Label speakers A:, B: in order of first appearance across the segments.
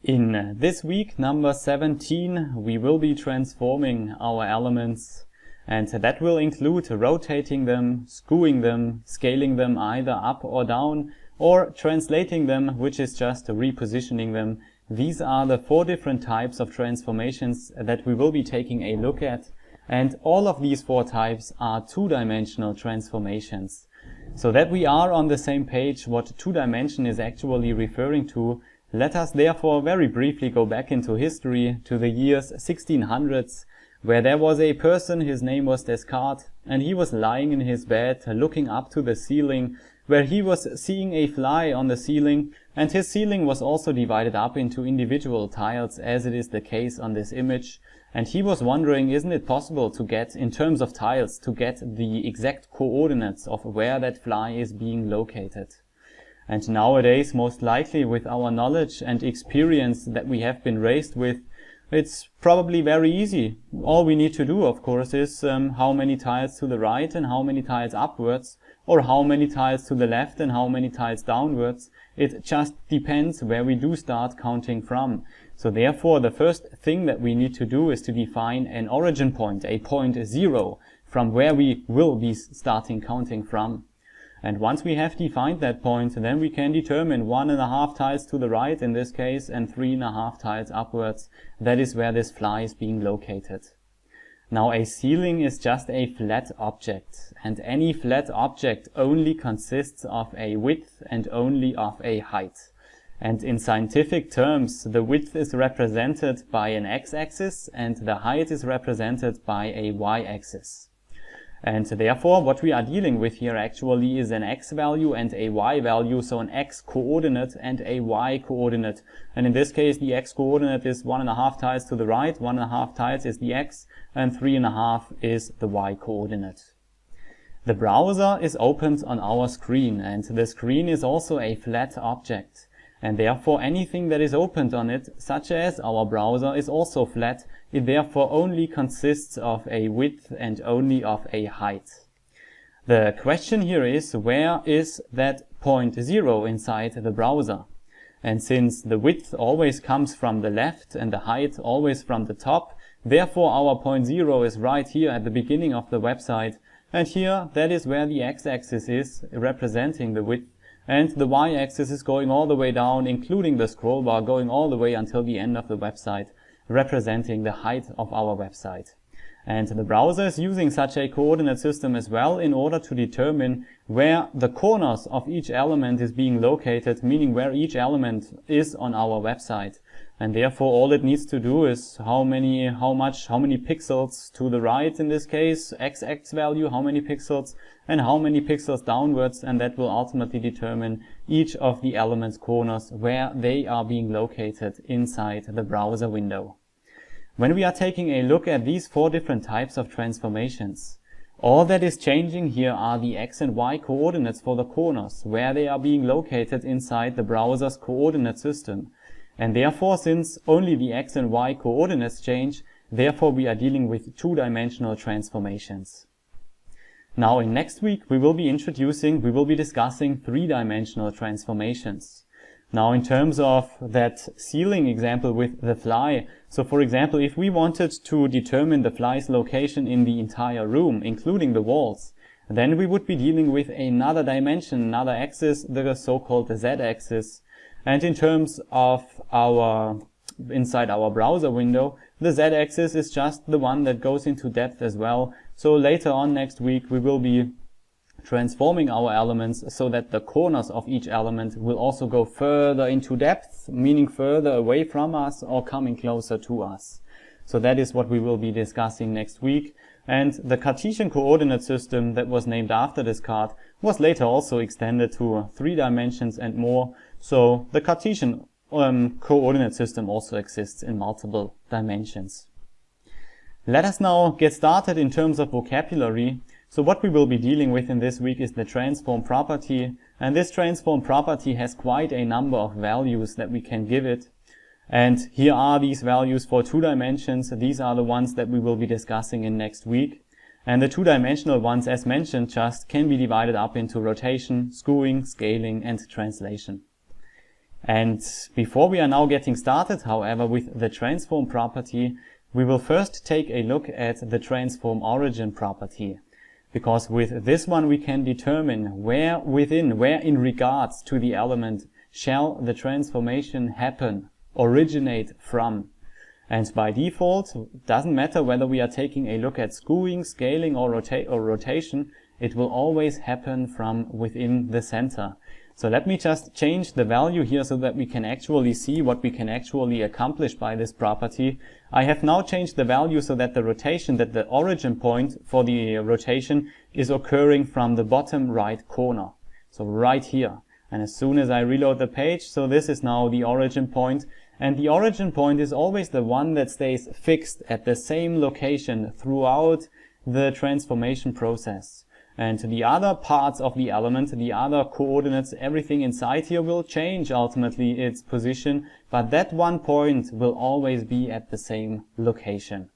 A: In this week, number 17, we will be transforming our elements, and that will include rotating them, skewing them, scaling them either up or down, or translating them, which is just repositioning them. These are the 4 different types of transformations that we will be taking a look at, and all of these 4 types are 2-dimensional transformations. So that we are on the same page what 2-dimension is actually referring to, let us therefore very briefly go back into history to the years 1600s, where there was a person, his name was Descartes, and he was lying in his bed looking up to the ceiling, where he was seeing a fly on the ceiling, and his ceiling was also divided up into individual tiles, as it is the case on this image. And he was wondering, isn't it possible to get, in terms of tiles, to get the exact coordinates of where that fly is being located. And nowadays, most likely with our knowledge and experience that we have been raised with, it's probably very easy. All we need to do, of course, is how many tiles to the right and how many tiles upwards, or how many tiles to the left and how many tiles downwards. It just depends where we do start counting from. So therefore, the first thing that we need to do is to define an origin point, a point 0, from where we will be starting counting from. And once we have defined that point, then we can determine 1.5 tiles to the right in this case and 3.5 tiles upwards. That is where this fly is being located. Now a ceiling is just a flat object, and any flat object only consists of a width and only of a height. And in scientific terms, the width is represented by an x-axis and the height is represented by a y-axis. And therefore, what we are dealing with here actually is an x value and a y value, so an x coordinate and a y coordinate. And in this case, the x coordinate is 1.5 tiles to the right, 1.5 tiles is the x, and 3.5 is the y coordinate. The browser is opened on our screen, and the screen is also a flat object. And therefore, anything that is opened on it, such as our browser, is also flat. It therefore only consists of a width and only of a height. The question here is, where is that point 0 inside the browser? And since the width always comes from the left and the height always from the top, therefore our point 0 is right here at the beginning of the website. And here, that is where the x-axis is, representing the width. And the y-axis is going all the way down, including the scroll bar, going all the way until the end of the website, representing the height of our website. And the browser is using such a coordinate system as well in order to determine where the corners of each element is being located, meaning where each element is on our website. And therefore all it needs to do is how many pixels to the right in this case, x value, how many pixels, and how many pixels downwards, and that will ultimately determine each of the element's corners where they are being located inside the browser window. When we are taking a look at these 4 different types of transformations, all that is changing here are the x and y coordinates for the corners, where they are being located inside the browser's coordinate system. And therefore, since only the x and y coordinates change, therefore we are dealing with 2-dimensional transformations. Now in next week we will be discussing 3-dimensional transformations. Now in terms of that ceiling example with the fly, so for example, if we wanted to determine the fly's location in the entire room, including the walls, then we would be dealing with another dimension, another axis, the so-called z-axis. And in terms of inside our browser window, the z-axis is just the one that goes into depth as well. So later on next week we will be transforming our elements so that the corners of each element will also go further into depth, meaning further away from us or coming closer to us. So that is what we will be discussing next week. And the Cartesian coordinate system that was named after Descartes was later also extended to 3 dimensions and more. So the Cartesian coordinate system also exists in multiple dimensions. Let us now get started in terms of vocabulary. So what we will be dealing with in this week is the transform property, and this transform property has quite a number of values that we can give it. And here are these values for 2 dimensions. These are the ones that we will be discussing in next week. And the 2-dimensional ones, as mentioned, just can be divided up into rotation, skewing, scaling, and translation. And before we are now getting started, however, with the transform property, we will first take a look at the transform origin property. Because with this one we can determine where in regards to the element shall the transformation happen, originate from. And by default, it doesn't matter whether we are taking a look at skewing, scaling or rotation, it will always happen from within the center. So let me just change the value here so that we can actually see what we can actually accomplish by this property. I have now changed the value so that the origin point for the rotation is occurring from the bottom right corner. So right here. And as soon as I reload the page, so this is now the origin point. And the origin point is always the one that stays fixed at the same location throughout the transformation process. And the other parts of the element, the other coordinates, everything inside here will change ultimately its position, but that one point will always be at the same location.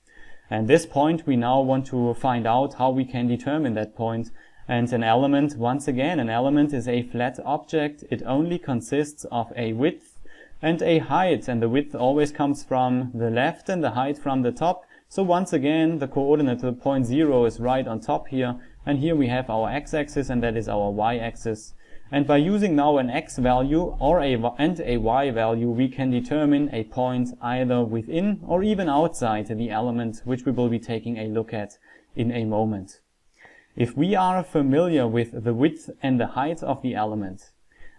A: And this point we now want to find out how we can determine that point. And an element, once again, an element is a flat object. It only consists of a width and a height, and the width always comes from the left and the height from the top. So once again, the coordinate, the point 0, is right on top here. And here we have our x-axis, and that is our y-axis. And by using now an x value and a y value, we can determine a point either within or even outside the element, which we will be taking a look at in a moment. If we are familiar with the width and the height of the element,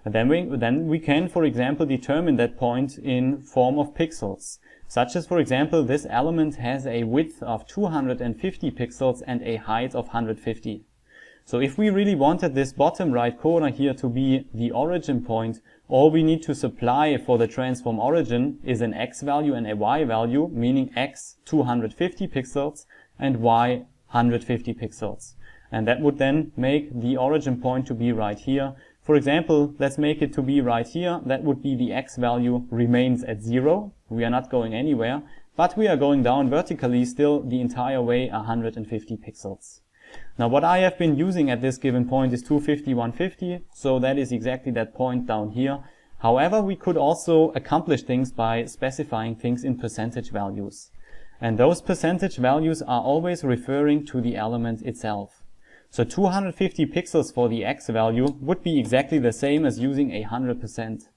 A: then we can, for example, determine that point in form of pixels. Such as, for example, this element has a width of 250 pixels and a height of 150. So if we really wanted this bottom right corner here to be the origin point, all we need to supply for the transform origin is an x value and a y value, meaning x 250 pixels and y 150 pixels. And that would then make the origin point to be right here. For example, let's make it to be right here. That would be the x value remains at 0. We are not going anywhere, but we are going down vertically still the entire way 150 pixels. Now what I have been using at this given point is 250, 150, so that is exactly that point down here. However, we could also accomplish things by specifying things in percentage values. And those percentage values are always referring to the element itself. So 250 pixels for the x value would be exactly the same as using 100%.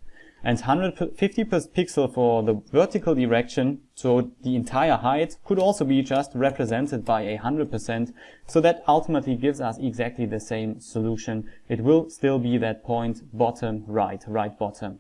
A: And 150 pixel for the vertical direction, so the entire height, could also be just represented by 100%. So that ultimately gives us exactly the same solution. It will still be that point bottom right, right bottom.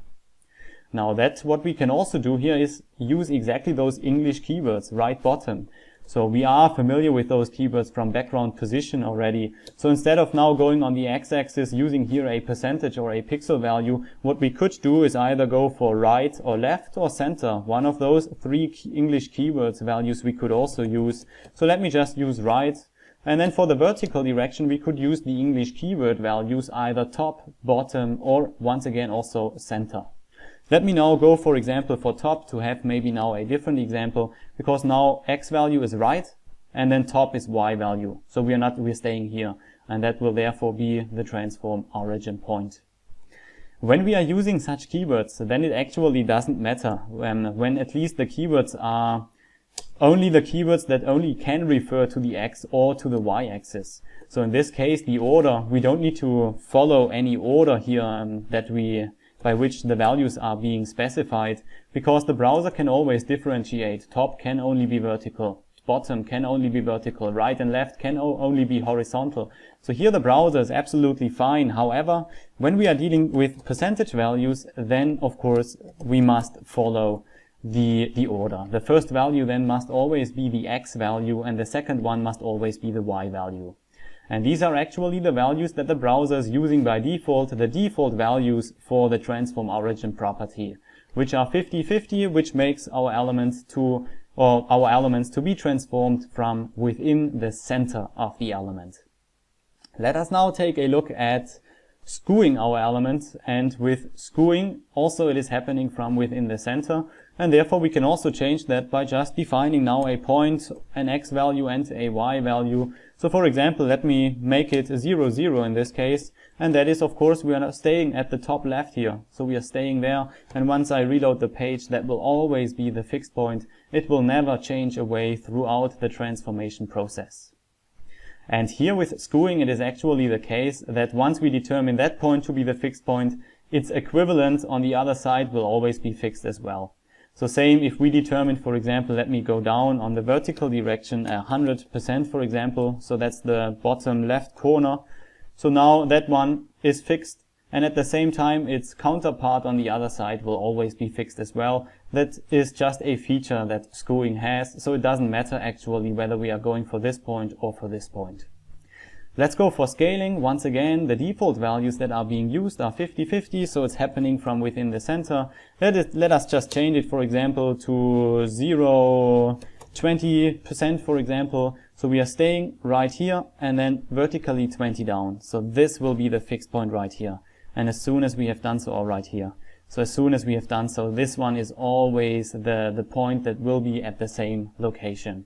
A: Now that's what we can also do here is use exactly those English keywords, right bottom. So we are familiar with those keywords from background position already. So instead of now going on the x-axis using here a percentage or a pixel value, what we could do is either go for right or left or center. One of those three English keywords values we could also use. So let me just use right. And then for the vertical direction, we could use the English keyword values either top, bottom, or once again also center. Let me now go, for example, for top to have maybe now a different example, because now x value is right and then top is y value. So we're staying here, and that will therefore be the transform origin point. When we are using such keywords, then it actually doesn't matter when at least the keywords are only the keywords that only can refer to the x or to the y axis. So in this case, the order, we don't need to follow any order here by which the values are being specified, because the browser can always differentiate. Top can only be vertical, bottom can only be vertical, right and left can only be horizontal. So here the browser is absolutely fine. However, when we are dealing with percentage values, then of course we must follow the order. The first value then must always be the x value, and the second one must always be the y value. And these are actually the values that the browser is using by default, the default values for the transform origin property, which are 50-50, which makes our elements to be transformed from within the center of the element. Let us now take a look at skewing our element, and with skewing also it is happening from within the center, and therefore we can also change that by just defining now a point, an x value and a y value, So for example, let me make it 0, 0 in this case, and that is, of course, we are staying at the top left here. So we are staying there, and once I reload the page, that will always be the fixed point. It will never change away throughout the transformation process. And here with skewing, it is actually the case that once we determine that point to be the fixed point, its equivalent on the other side will always be fixed as well. So same if we determine, for example, let me go down on the vertical direction 100%, for example. So that's the bottom left corner. So now that one is fixed, and at the same time its counterpart on the other side will always be fixed as well. That is just a feature that skewing has, so it doesn't matter actually whether we are going for this point or for this point. Let's go for scaling. Once again, the default values that are being used are 50-50, so it's happening from within the center. Let us just change it, for example, to 20%, for example. So we are staying right here and then vertically 20 down. So this will be the fixed point right here. And as soon as we have done so, or right here. So as soon as we have done so, this one is always the point that will be at the same location.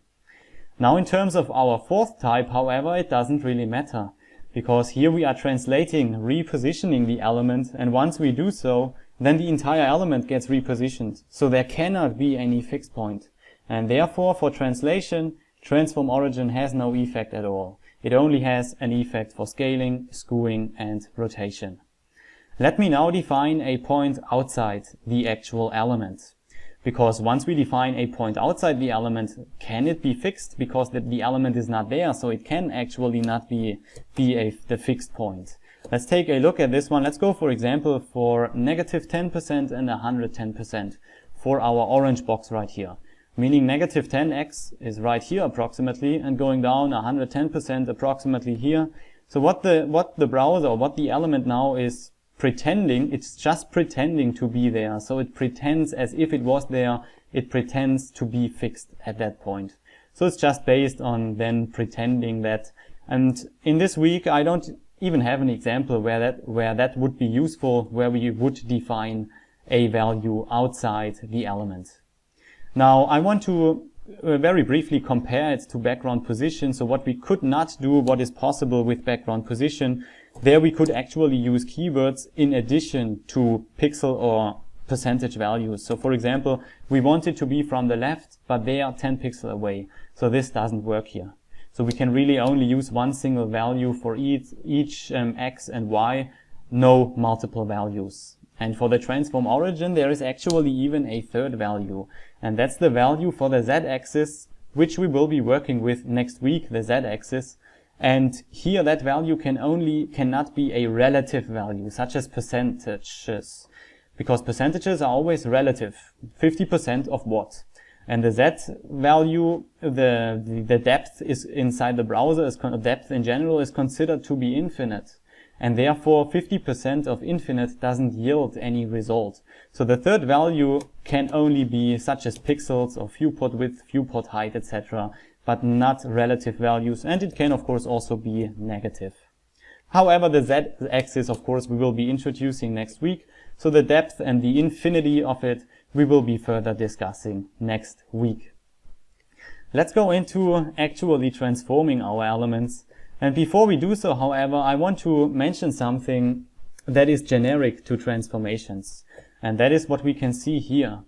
A: Now in terms of our fourth type, however, it doesn't really matter, because here we are translating, repositioning the element, and once we do so, then the entire element gets repositioned. So there cannot be any fixed point. And therefore, for translation, transform origin has no effect at all. It only has an effect for scaling, skewing, and rotation. Let me now define a point outside the actual element. Because once we define a point outside the element, can it be fixed? Because the element is not there, so it can actually not be the fixed point. Let's take a look at this one. Let's go, for example, for -10% and 110% for our orange box right here. Meaning -10x is right here approximately, and going down 110% approximately here. So what the browser, or what the element now is pretending, it's just pretending to be there. So it pretends as if it was there, it pretends to be fixed at that point. So it's just based on then pretending that. And in this week, I don't even have an example where that would be useful, where we would define a value outside the element. Now I want to very briefly compare it to background position. So what we could not do, what is possible with background position, there we could actually use keywords in addition to pixel or percentage values. So for example, we want it to be from the left, but they are 10 pixels away. So this doesn't work here. So we can really only use one single value for each x and y, no multiple values. And for the transform origin, there is actually even a third value. And that's the value for the z-axis, which we will be working with next week, the z-axis. And here that value cannot be a relative value, such as percentages. Because percentages are always relative. 50% of what? And the z value, the depth is inside the browser, depth in general is considered to be infinite. And therefore 50% of infinite doesn't yield any result. So the third value can only be such as pixels or viewport width, viewport height, etc., but not relative values, and it can of course also be negative. However, the z-axis, of course, we will be introducing next week, so the depth and the infinity of it we will be further discussing next week. Let's go into actually transforming our elements. And before we do so, however, I want to mention something that is generic to transformations. And that is what we can see here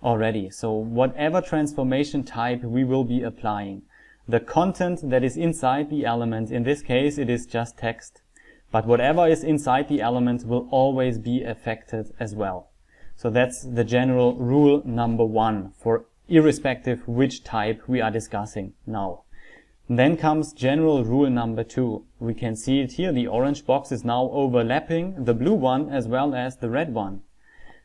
A: already. So whatever transformation type we will be applying, the content that is inside the element, in this case it is just text, but whatever is inside the element will always be affected as well. So that's the general rule number 1 for irrespective which type we are discussing now. Then comes general rule number 2. We can see it here, the orange box is now overlapping the blue one as well as the red one.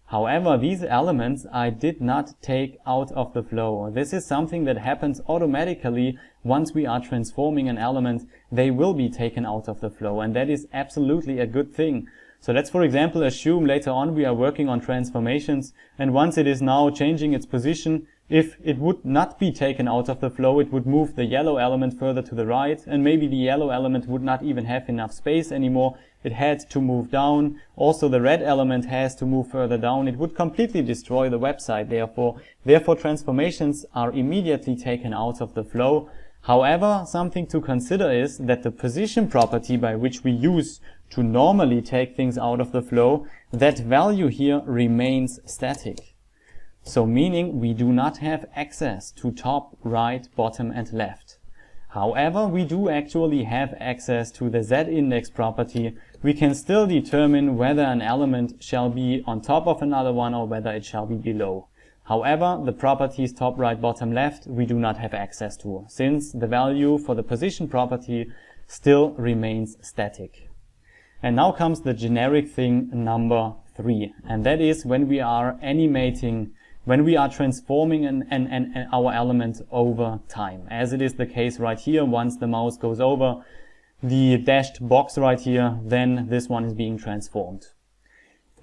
A: However, these elements I did not take out of the flow. This is something that happens automatically once we are transforming an element. They will be taken out of the flow, and that is absolutely a good thing. So let's, for example, assume later on we are working on transformations, and once it is now changing its position, if it would not be taken out of the flow, it would move the yellow element further to the right, and maybe the yellow element would not even have enough space anymore. It had to move down. Also the red element has to move further down. It would completely destroy the website. Therefore transformations are immediately taken out of the flow. However, something to consider is that the position property by which we use to normally take things out of the flow, that value here remains static. So meaning we do not have access to top, right, bottom and left. However, we do actually have access to the z-index property. We can still determine whether an element shall be on top of another one or whether it shall be below. However, the properties top, right, bottom, left, we do not have access to, since the value for the position property still remains static. And now comes the generic thing number 3, and that is when we are animating, when we are transforming our element over time, as it is the case right here. Once the mouse goes over the dashed box right here, then this one is being transformed.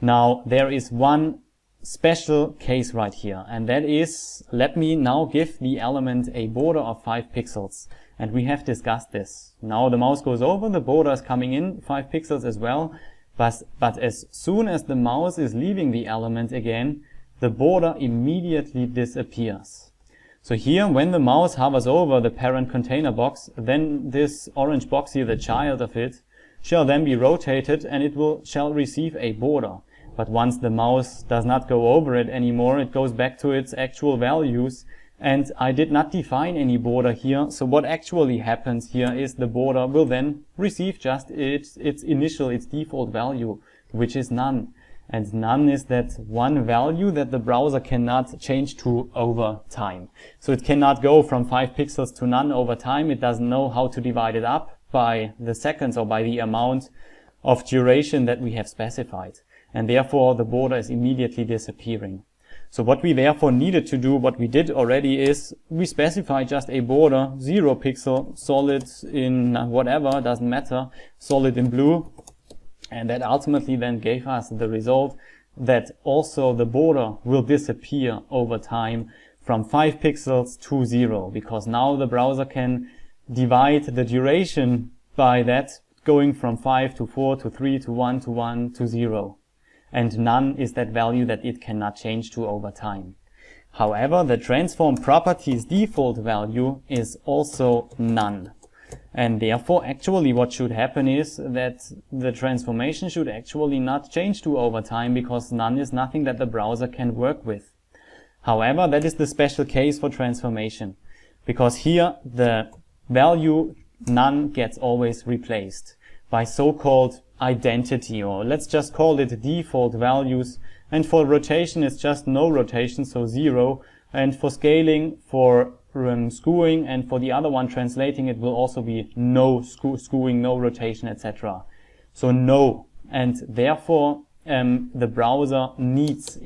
A: Now there is one special case right here, and that is, let me now give the element a border of 5 pixels, and we have discussed this. Now the mouse goes over, the border is coming in 5 pixels as well, but as soon as the mouse is leaving the element again, the border immediately disappears. So here, when the mouse hovers over the parent container box, then this orange box here, the child of it, shall then be rotated and it shall receive a border. But once the mouse does not go over it anymore, it goes back to its actual values, and I did not define any border here. So what actually happens here is the border will then receive just its default value, which is none. And none is that one value that the browser cannot change to over time. So it cannot go from 5 pixels to none over time. It doesn't know how to divide it up by the seconds or by the amount of duration that we have specified. And therefore the border is immediately disappearing. So what we therefore needed to do, what we did already, is we specify just a border, 0 pixel, solid in whatever, doesn't matter, solid in blue. And that ultimately then gave us the result that also the border will disappear over time from 5 pixels to 0, because now the browser can divide the duration by that, going from 5 to 4 to 3 to 1 to 1 to 0. And none is that value that it cannot change to over time. However, the transform property's default value is also none. And therefore, actually what should happen is that the transformation should actually not change to over time, because none is nothing that the browser can work with. However, that is the special case for transformation, because here the value none gets always replaced by so-called identity, or let's just call it default values. And for rotation it's just no rotation, so 0. And for scaling, for skewing, and for the other one translating, it will also be no skewing, no rotation, etc. So no. And therefore the browser needs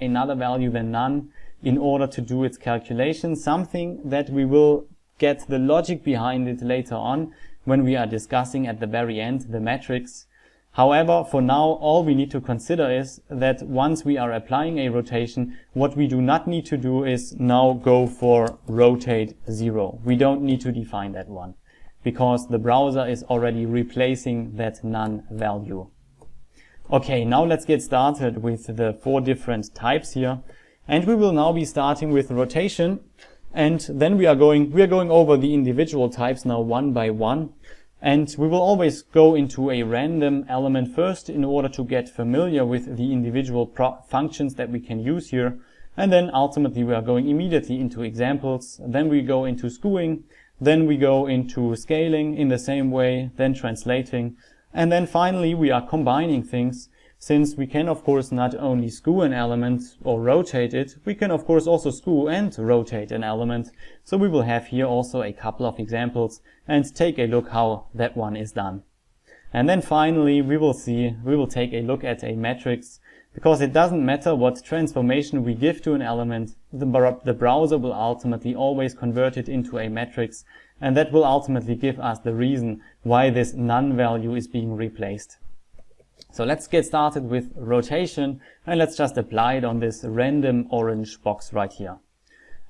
A: another value than none in order to do its calculation, something that we will get the logic behind it later on when we are discussing at the very end the metrics. However, for now, all we need to consider is that once we are applying a rotation, what we do not need to do is now go for rotate 0. We don't need to define that one, because the browser is already replacing that none value. Okay, now let's get started with the 4 different types here. And we will now be starting with rotation. And then we are going over the individual types now one by one. And we will always go into a random element first in order to get familiar with the individual functions that we can use here. And then ultimately we are going immediately into examples. Then we go into skewing. Then we go into scaling in the same way, then translating. And then finally we are combining things, since we can of course not only skew an element or rotate it, we can of course also skew and rotate an element. So we will have here also a couple of examples and take a look how that one is done. And then finally we will take a look at a matrix, because it doesn't matter what transformation we give to an element, the browser will ultimately always convert it into a matrix, and that will ultimately give us the reason why this none value is being replaced. So let's get started with rotation, and let's just apply it on this random orange box right here.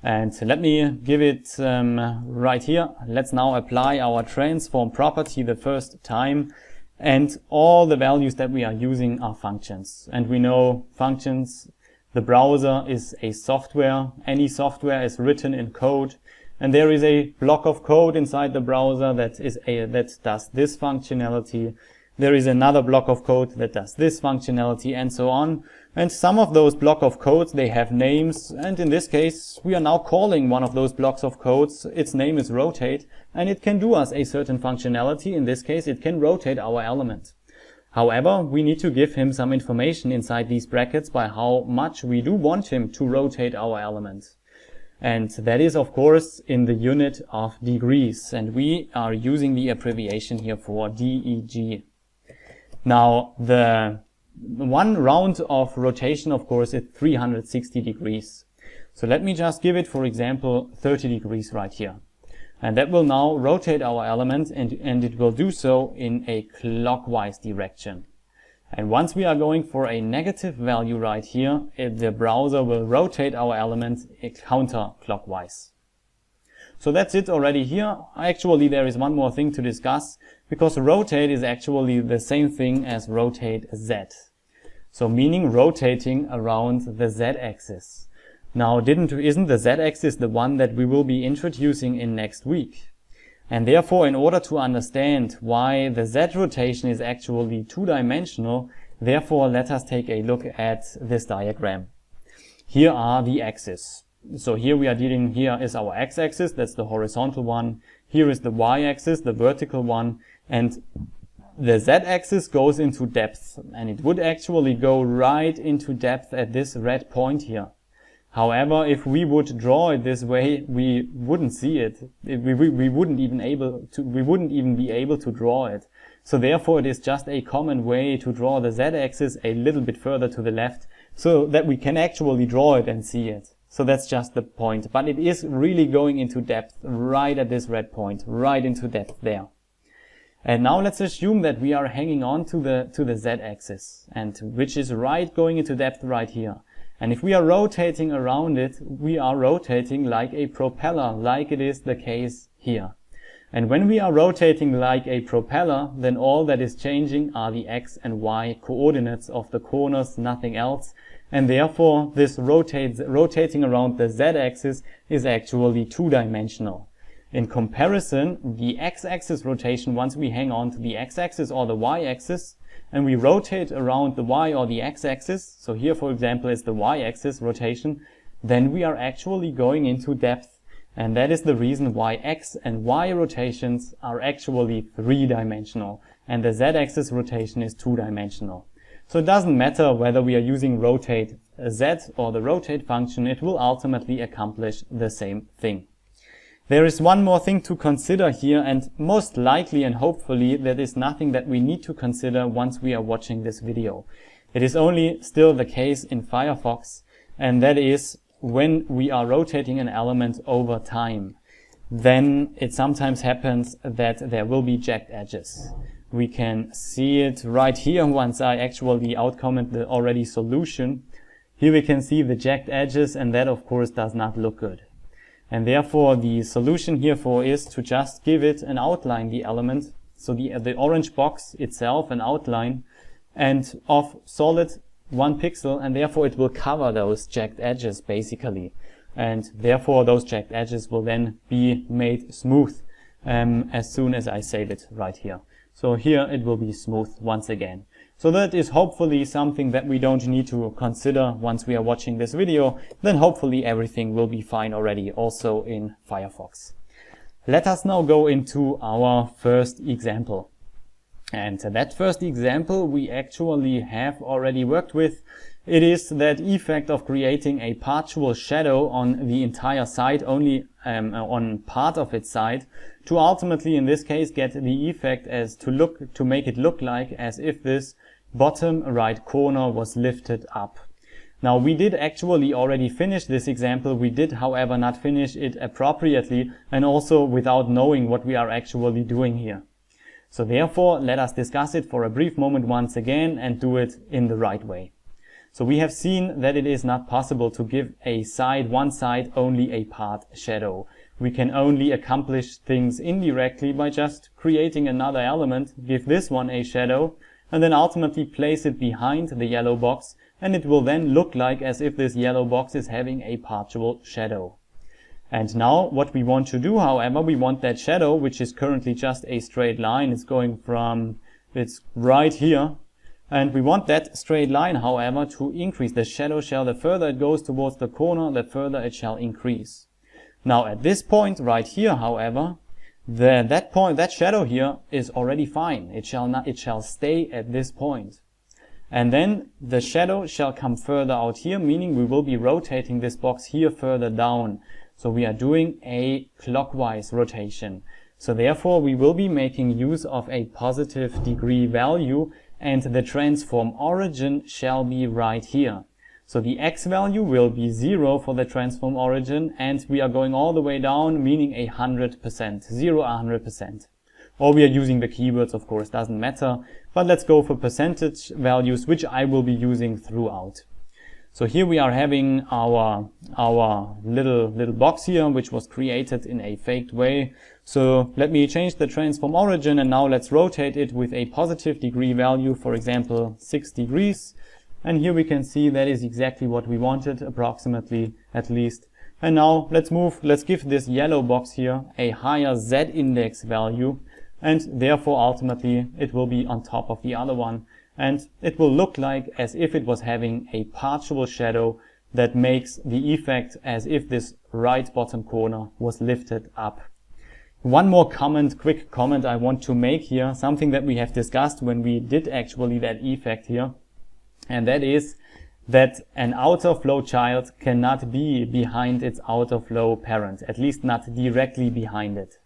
A: And let me give it right here. Let's now apply our transform property the first time, and all the values that we are using are functions. And we know functions, the browser is a software. Any software is written in code, and there is a block of code inside the browser that does this functionality. There is another block of code that does this functionality, and so on. And some of those block of codes, they have names, and in this case we are now calling one of those blocks of codes. Its name is rotate, and it can do us a certain functionality. In this case it can rotate our element. However, we need to give him some information inside these brackets by how much we do want him to rotate our element. And that is of course in the unit of degrees, and we are using the abbreviation here for DEG. Now the one round of rotation of course is 360 degrees. So let me just give it, for example, 30 degrees right here. And that will now rotate our element, and it will do so in a clockwise direction. And once we are going for a negative value right here, the browser will rotate our element counterclockwise. So that's it already here. Actually, there is one more thing to discuss, because rotate is actually the same thing as rotate Z. So meaning rotating around the Z-axis. Now, isn't the Z-axis the one that we will be introducing in next week? And therefore, in order to understand why the Z rotation is actually two-dimensional, therefore let us take a look at this diagram. Here are the axes. So here is our x-axis, that's the horizontal one. Here is the y-axis, the vertical one, and the z-axis goes into depth, and it would actually go right into depth at this red point here. However, if we would draw it this way, we wouldn't see it. We wouldn't even be able to draw it. So therefore it is just a common way to draw the z-axis a little bit further to the left, so that we can actually draw it and see it. So that's just the point. But it is really going into depth right at this red point, right into depth there. And now let's assume that we are hanging on to the z-axis, and which is right going into depth right here. And if we are rotating around it, we are rotating like a propeller, like it is the case here. And when we are rotating like a propeller, then all that is changing are the x and y coordinates of the corners, nothing else. And therefore, this rotating around the z-axis is actually two-dimensional. In comparison, the x-axis rotation, once we hang on to the x-axis or the y-axis, and we rotate around the y or the x-axis, so here for example is the y-axis rotation, then we are actually going into depth, and that is the reason why x and y rotations are actually three-dimensional, and the z-axis rotation is two-dimensional. So it doesn't matter whether we are using rotate z or the rotate function, it will ultimately accomplish the same thing. There is one more thing to consider here, and most likely and hopefully that is nothing that we need to consider once we are watching this video. It is only still the case in Firefox, and that is when we are rotating an element over time. Then it sometimes happens that there will be jagged edges. We can see it right here once I actually outcomment the already solution. Here we can see the jagged edges, and that of course does not look good. And therefore the solution herefore is to just give it an outline, the element, so the orange box itself, an outline, and of solid 1 pixel, and therefore it will cover those jagged edges basically. And therefore those jagged edges will then be made smooth as soon as I save it right here. So here it will be smooth once again. So that is hopefully something that we don't need to consider once we are watching this video. Then hopefully everything will be fine already also in Firefox. Let us now go into our first example. And that first example we actually have already worked with. It is that effect of creating a partial shadow on the entire side, only on part of its side, to ultimately in this case get the effect as to make it look like as if this bottom right corner was lifted up. Now we did actually already finish this example. We did however not finish it appropriately, and also without knowing what we are actually doing here. So therefore let us discuss it for a brief moment once again and do it in the right way. So we have seen that it is not possible to give one side only a part shadow. We can only accomplish things indirectly by just creating another element, give this one a shadow, and then ultimately place it behind the yellow box, and it will then look like as if this yellow box is having a partial shadow. And now what we want to do, however, we want that shadow, which is currently just a straight line, it's right here, and we want that straight line, however, to increase. The shadow shall, the further it goes towards the corner, the further it shall increase. Now at this point right here, however, that shadow here is already fine. It shall stay at this point. And then the shadow shall come further out here, meaning we will be rotating this box here further down. So we are doing a clockwise rotation. So therefore we will be making use of a positive degree value, and the transform origin shall be right here. So the x value will be 0 for the transform origin, and we are going all the way down, meaning 100%, 0, 100%. Or we are using the keywords, of course, doesn't matter. But let's go for percentage values, which I will be using throughout. So here we are having our little box here, which was created in a faked way. So let me change the transform origin, and now let's rotate it with a positive degree value, for example 6 degrees. And here we can see that is exactly what we wanted, approximately, at least. And now let's give this yellow box here a higher Z index value, and therefore ultimately it will be on top of the other one. And it will look like as if it was having a partial shadow that makes the effect as if this right bottom corner was lifted up. One more quick comment I want to make here, something that we have discussed when we did actually that effect here, and that is that an outer flow child cannot be behind its outer flow parent, at least not directly behind it.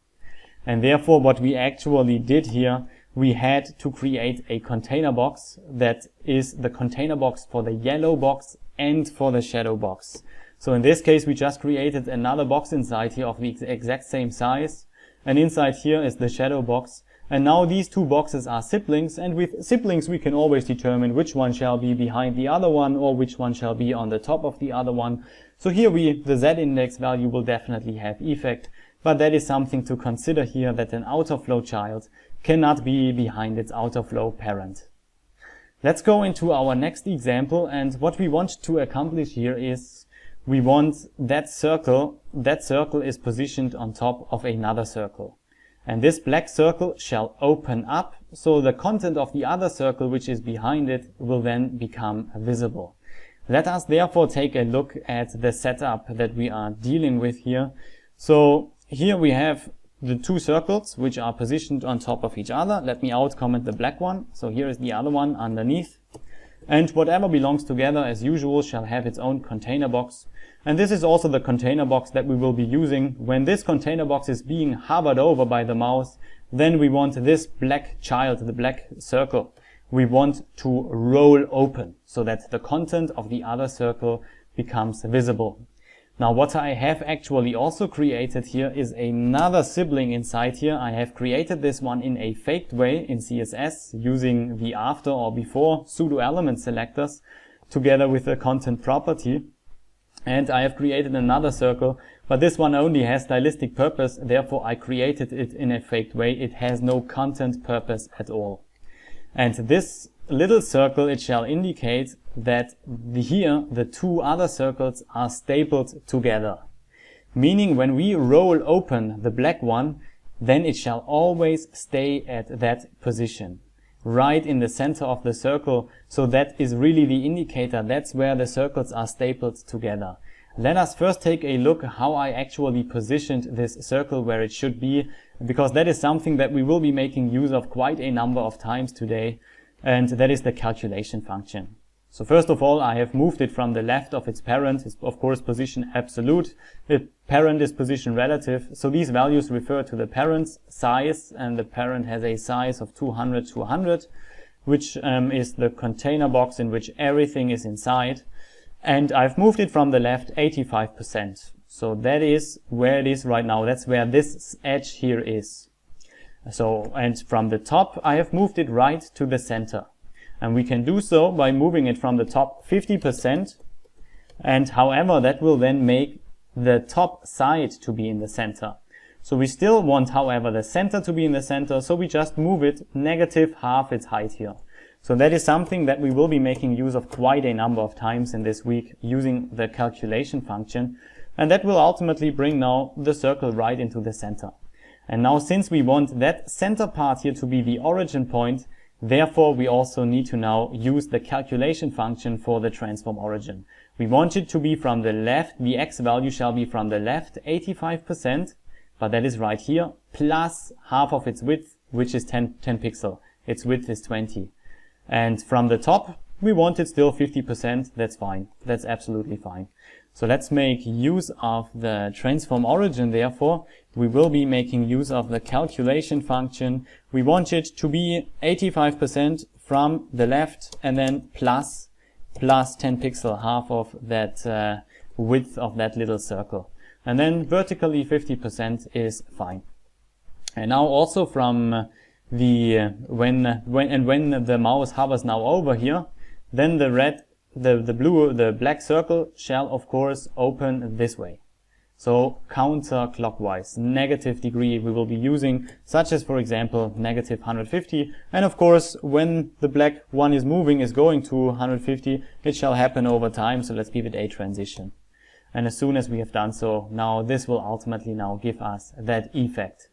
A: And therefore what we actually did here, we had to create a container box that is the container box for the yellow box and for the shadow box. So in this case we just created another box inside here of the exact same size, and inside here is the shadow box. And now these two boxes are siblings, and with siblings we can always determine which one shall be behind the other one or which one shall be on the top of the other one. So here the Z index value will definitely have effect, but that is something to consider here, that an outer flow child cannot be behind its outer flow parent. Let's go into our next example, and what we want to accomplish here is we want that circle is positioned on top of another circle. And this black circle shall open up, so the content of the other circle which is behind it will then become visible. Let us therefore take a look at the setup that we are dealing with here. So here we have the two circles which are positioned on top of each other. Let me outcomment the black one. So here is the other one underneath. And whatever belongs together as usual shall have its own container box. And this is also the container box that we will be using. When this container box is being hovered over by the mouse, then we want this black child, the black circle, we want to roll open so that the content of the other circle becomes visible. Now what I have actually also created here is another sibling inside here. I have created this one in a faked way in CSS using the after or before pseudo element selectors together with the content property. And I have created another circle, but this one only has stylistic purpose, therefore I created it in a faked way. It has no content purpose at all. And this little circle, it shall indicate that here the two other circles are stapled together. Meaning when we roll open the black one, then it shall always stay at that position, right in the center of the circle. So that is really the indicator. That's where the circles are stapled together. Let us first take a look how I actually positioned this circle where it should be, because that is something that we will be making use of quite a number of times today, and that is the calculation function. So first of all, I have moved it from the left of its parent. It's of course position absolute. The parent is position relative. So these values refer to the parent's size, and the parent has a size of 200 to 100, which is the container box in which everything is inside. And I've moved it from the left 85%. So that is where it is right now. That's where this edge here is. So, and from the top, I have moved it right to the center. And we can do so by moving it from the top 50%. And however, that will then make the top side to be in the center. So we still want, however, the center to be in the center. So we just move it negative half its height here. So that is something that we will be making use of quite a number of times in this week using the calculation function. and that will ultimately bring now the circle right into the center. And now since we want that center part here to be the origin point, therefore we also need to now use the calculation function for the transform origin. We want it to be from the left, the x value shall be from the left 85%, but that is right here, plus half of its width, which is 10 pixel. Its width is 20. And from the top, we want it still 50%. That's fine. That's absolutely fine. So let's make use of the transform origin. Therefore, we will be making use of the calculation function. We want it to be 85% from the left and then plus 10 pixel, half of that width of that little circle. And then vertically 50% is fine. And now also from the when the mouse hovers now over here, then the black circle shall of course open this way. So counterclockwise, negative degree we will be using, such as for example negative 150. And of course when the black one is moving, is going to 150, it shall happen over time. So let's give it a transition. And as soon as we have done so, now this will ultimately now give us that effect.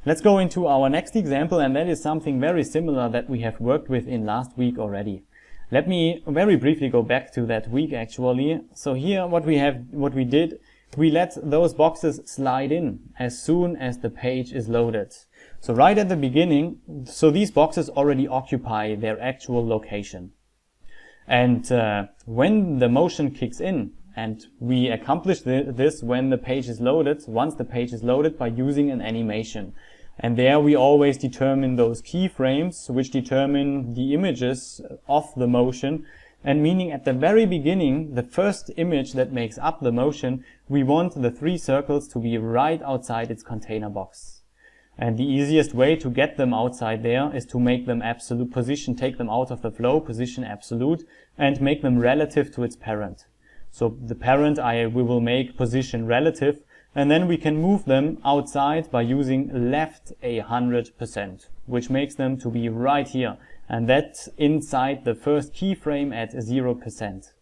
A: Let's go into our next example, and that is something very similar that we have worked with in last week already. Let me very briefly go back to that week actually. So here what we did, we let those boxes slide in as soon as the page is loaded. So right at the beginning, so these boxes already occupy their actual location. And when the motion kicks in, and we accomplish this when the page is loaded, once the page is loaded, by using an animation. And there we always determine those keyframes which determine the images of the motion. And meaning at the very beginning, the first image that makes up the motion, we want the 3 circles to be right outside its container box. And the easiest way to get them outside there is to make them absolute position, take them out of the flow, position absolute, and make them relative to its parent. So the parent we will make position relative, and then we can move them outside by using left 100%, which makes them to be right here, and that's inside the first keyframe at 0%.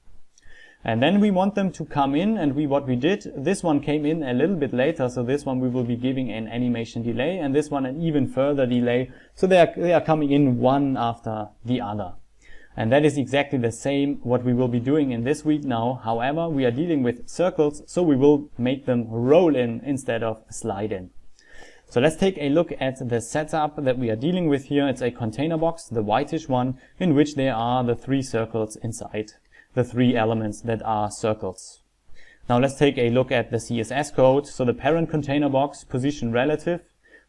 A: And then we want them to come in, and what we did, this one came in a little bit later, so this one we will be giving an animation delay, and this one an even further delay, so they are coming in one after the other. And that is exactly the same what we will be doing in this week now. However, we are dealing with circles, so we will make them roll in instead of slide in. So let's take a look at the setup that we are dealing with here. It's a container box, the whitish one, in which there are the 3 circles inside, the 3 elements that are circles. Now let's take a look at the CSS code. So the parent container box, position relative.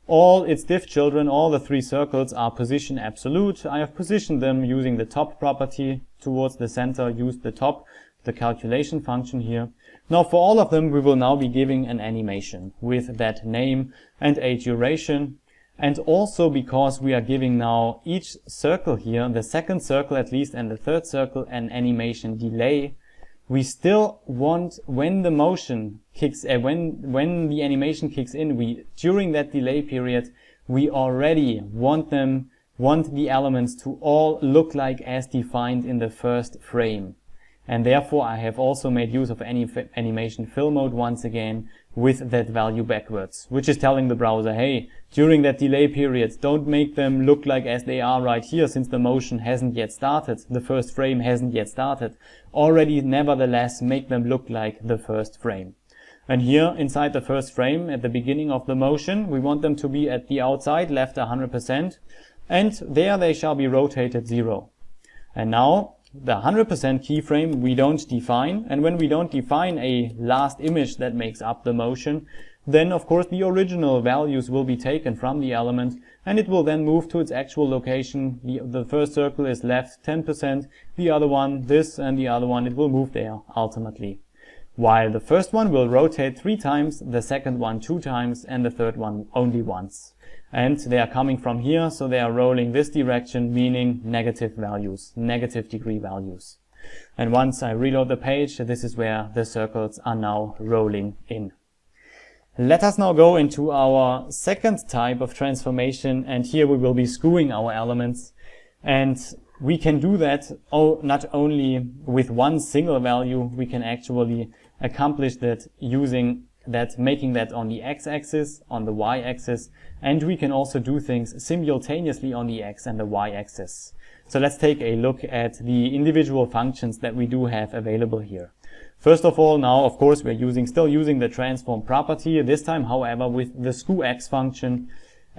A: All its diff children, all the 3 circles are position absolute. I have positioned them using the top property towards the center, used the top, the calculation function here. Now for all of them we will now be giving an animation with that name and a duration. And also because we are giving now each circle here, the second circle at least and the third circle, an animation delay, we still want, when the motion kicks, when the animation kicks in, during that delay period, we already want the elements to all look like as defined in the first frame. And therefore I have also made use of animation fill mode once again with that value backwards, which is telling the browser, hey, during that delay period, don't make them look like as they are right here, since the motion hasn't yet started, the first frame hasn't yet started. Already, nevertheless, make them look like the first frame. And here, inside the first frame, at the beginning of the motion, we want them to be at the outside, left 100%, and there they shall be rotated 0. And now, the 100% keyframe we don't define, and when we don't define a last image that makes up the motion, then of course the original values will be taken from the element, and it will then move to its actual location. The first circle is left 10%, the other one this, and the other one, it will move there ultimately. While the first one will rotate 3 times, the second one 2 times, and the third one only once. And they are coming from here, so they are rolling this direction, meaning negative values, negative degree values. And once I reload the page, this is where the circles are now rolling in. Let us now go into our second type of transformation, and here we will be skewing our elements. And we can do that not only with one single value, we can actually accomplish that using that, making that on the x-axis, on the y-axis, and we can also do things simultaneously on the x and the y-axis. So let's take a look at the individual functions that we do have available here. First of all, now of course we're still using the transform property, this time however with the skew(x) function.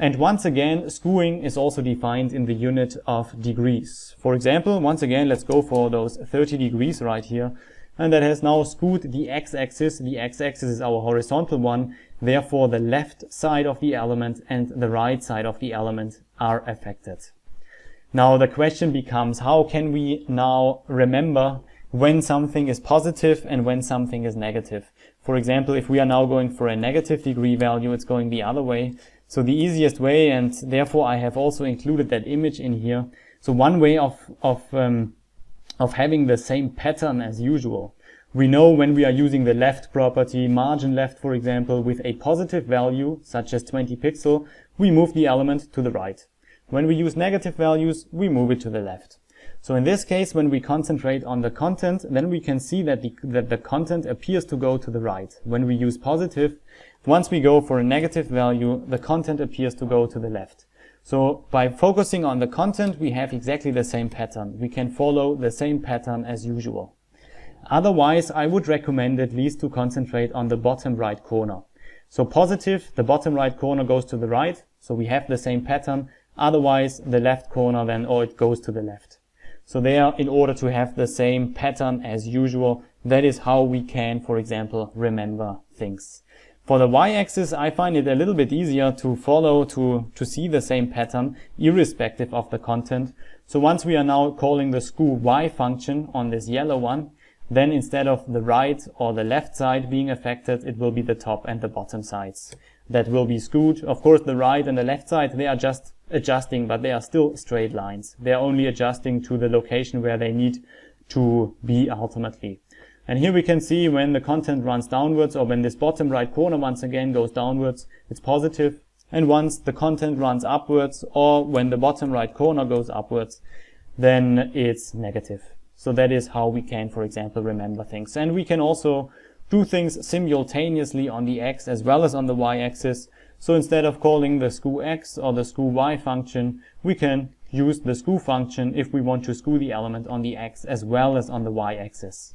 A: And once again, skewing is also defined in the unit of degrees. For example, once again, let's go for those 30 degrees right here. And that has now skewed the x-axis. The x-axis is our horizontal one. Therefore, the left side of the element and the right side of the element are affected. Now, the question becomes, how can we now remember when something is positive and when something is negative? For example, if we are now going for a negative degree value, it's going the other way. So the easiest way, and therefore I have also included that image in here. So one way of having the same pattern as usual. We know when we are using the left property, margin left for example, with a positive value, such as 20 pixel, we move the element to the right. When we use negative values, we move it to the left. So in this case, when we concentrate on the content, then we can see that the content appears to go to the right. When we use positive, once we go for a negative value, the content appears to go to the left. So by focusing on the content, we have exactly the same pattern. We can follow the same pattern as usual. Otherwise, I would recommend at least to concentrate on the bottom right corner. So positive, the bottom right corner goes to the right, so we have the same pattern. Otherwise, the left corner then, or it goes to the left. So there, in order to have the same pattern as usual, that is how we can, for example, remember things. For the y-axis, I find it a little bit easier to follow, to see the same pattern, irrespective of the content. So once we are now calling the skew(y) function on this yellow one, then instead of the right or the left side being affected, it will be the top and the bottom sides that will be skewed. Of course, the right and the left side, they are just adjusting, but they are still straight lines. They are only adjusting to the location where they need to be ultimately. And here we can see when the content runs downwards, or when this bottom right corner once again goes downwards, it's positive. And once the content runs upwards, or when the bottom right corner goes upwards, then it's negative. So that is how we can, for example, remember things. And we can also do things simultaneously on the x as well as on the y-axis. So instead of calling the skew(x) or the skew(y) function, we can use the skew function if we want to skew the element on the x as well as on the y-axis.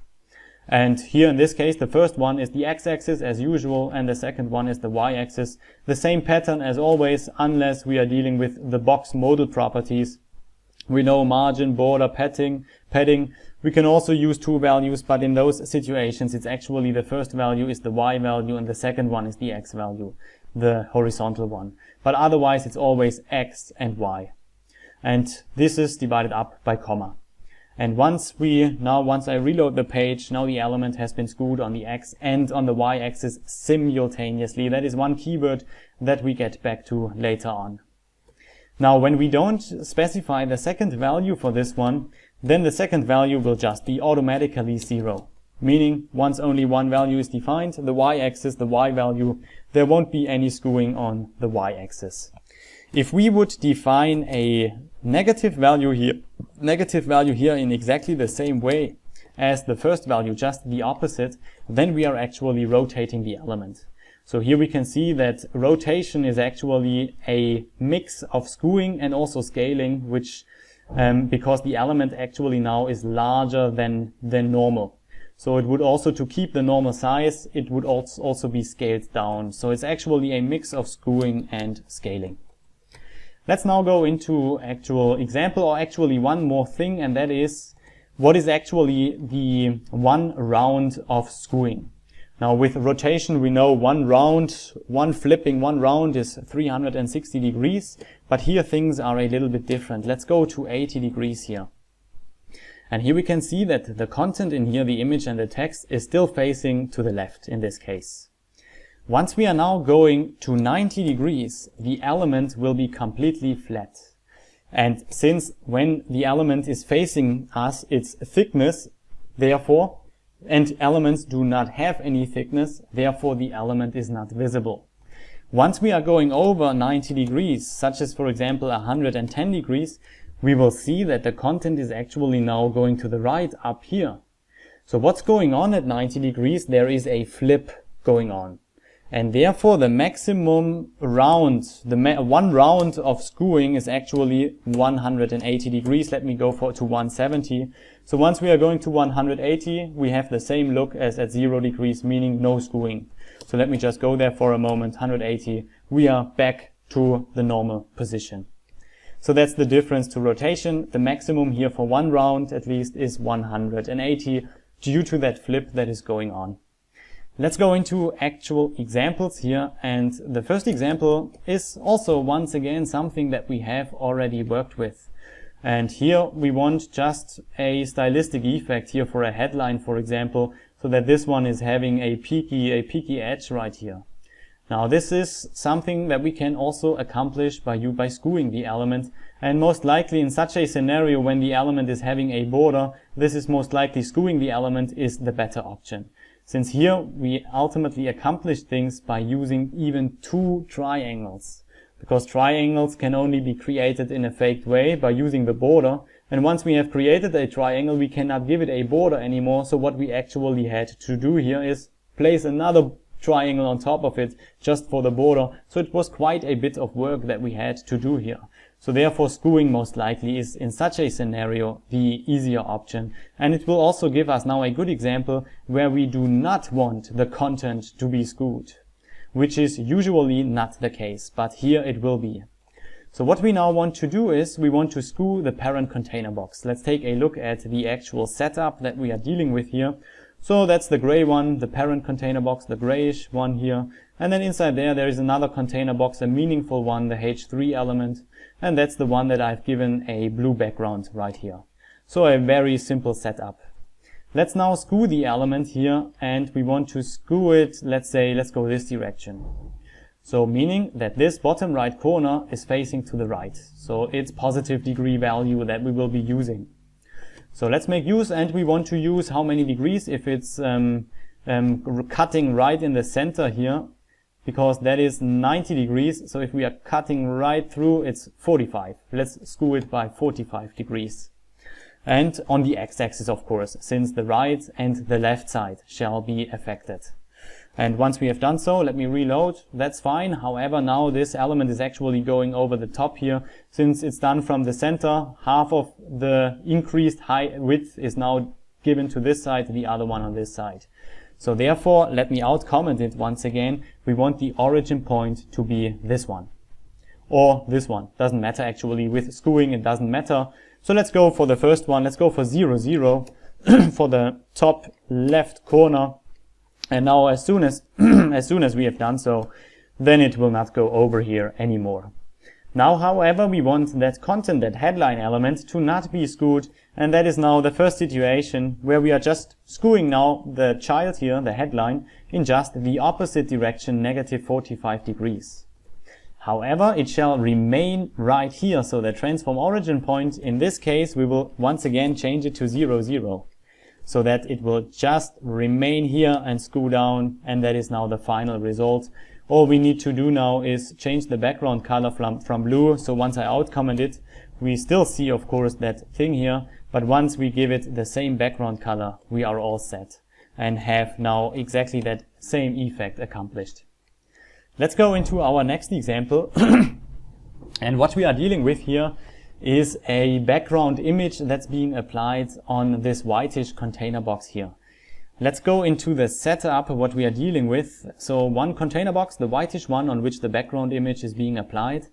A: And here in this case, the first one is the x-axis as usual, and the second one is the y-axis. The same pattern as always, unless we are dealing with the box modal properties. We know margin, border, padding. We can also use two values, but in those situations, it's actually the first value is the y value and the second one is the x value, the horizontal one. But otherwise, it's always x and y. And this is divided up by comma. And once I reload the page, now the element has been skewed on the x and on the y-axis simultaneously. That is one keyword that we get back to later on. Now, when we don't specify the second value for this one, then the second value will just be automatically 0. Meaning, once only one value is defined, the y-axis, the y value, there won't be any skewing on the y-axis. If we would define a negative value here in exactly the same way as the first value, just the opposite, then we are actually rotating the element. So here we can see that rotation is actually a mix of skewing and also scaling, which because the element actually now is larger than normal. So it would also, to keep the normal size, it would also be scaled down. So it's actually a mix of skewing and scaling. Let's now go into actual example, or actually one more thing, and that is what is actually the one round of skewing. Now with rotation, we know one round is 360 degrees, but here things are a little bit different. Let's go to 80 degrees here. And here we can see that the content in here, the image and the text, is still facing to the left in this case. Once we are now going to 90 degrees, the element will be completely flat. And since when the element is facing us, its thickness, therefore, and elements do not have any thickness, therefore the element is not visible. Once we are going over 90 degrees, such as for example 110 degrees, we will see that the content is actually now going to the right up here. So what's going on at 90 degrees? There is a flip going on. And therefore the maximum round, one round of skewing is actually 180 degrees. Let me go to 170. So once we are going to 180, we have the same look as at 0 degrees, meaning no skewing. So let me just go there for a moment, 180. We are back to the normal position. So that's the difference to rotation. The maximum here for one round at least is 180 due to that flip that is going on. Let's go into actual examples here, and the first example is also once again something that we have already worked with. And here we want just a stylistic effect here for a headline, for example, so that this one is having a peaky edge right here. Now this is something that we can also accomplish by skewing the element, and most likely in such a scenario when the element is having a border, this is most likely skewing the element is the better option. Since here we ultimately accomplish things by using even two triangles, because triangles can only be created in a faked way by using the border, and once we have created a triangle we cannot give it a border anymore. So what we actually had to do here is place another triangle on top of it just for the border. So it was quite a bit of work that we had to do here. So therefore skewing most likely is in such a scenario the easier option, and it will also give us now a good example where we do not want the content to be skewed, which is usually not the case, but here it will be. So what we now want to do is we want to skew the parent container box. Let's take a look at the actual setup that we are dealing with here. So that's the gray one, the parent container box, the grayish one here. And then inside there is another container box, a meaningful one, the H3 element. And that's the one that I've given a blue background right here. So a very simple setup. Let's now skew the element here, and we want to skew it, let's go this direction. So meaning that this bottom right corner is facing to the right. So it's positive degree value that we will be using. So let's make use, and we want to use how many degrees if it's cutting right in the center here, because that is 90 degrees. So if we are cutting right through, it's 45. Let's skew it by 45 degrees. And on the x-axis, of course, since the right and the left side shall be affected. And once we have done so, let me reload. That's fine. However, now this element is actually going over the top here. Since it's done from the center, half of the increased height width is now given to this side, the other one on this side. So therefore, let me out-comment it once again. We want the origin point to be this one. Or this one. Doesn't matter actually. With skewing, it doesn't matter. So let's go for the first one. Let's go for 0, 0 for the top left corner. And now as soon as we have done so, then it will not go over here anymore. Now, however, we want that content, that headline element, to not be skewed, and that is now the first situation where we are just skewing now the child here, the headline, in just the opposite direction, negative 45 degrees. However, it shall remain right here, so the transform origin point, in this case, we will once again change it to 0, 0. So that it will just remain here and skew down, and that is now the final result. All we need to do now is change the background color from blue. So once I out-comment it, we still see, of course, that thing here, but once we give it the same background color, we are all set and have now exactly that same effect accomplished. Let's go into our next example. And what we are dealing with here is a background image that's being applied on this whitish container box here. Let's go into the setup, what we are dealing with. So one container box, the whitish one on which the background image is being applied.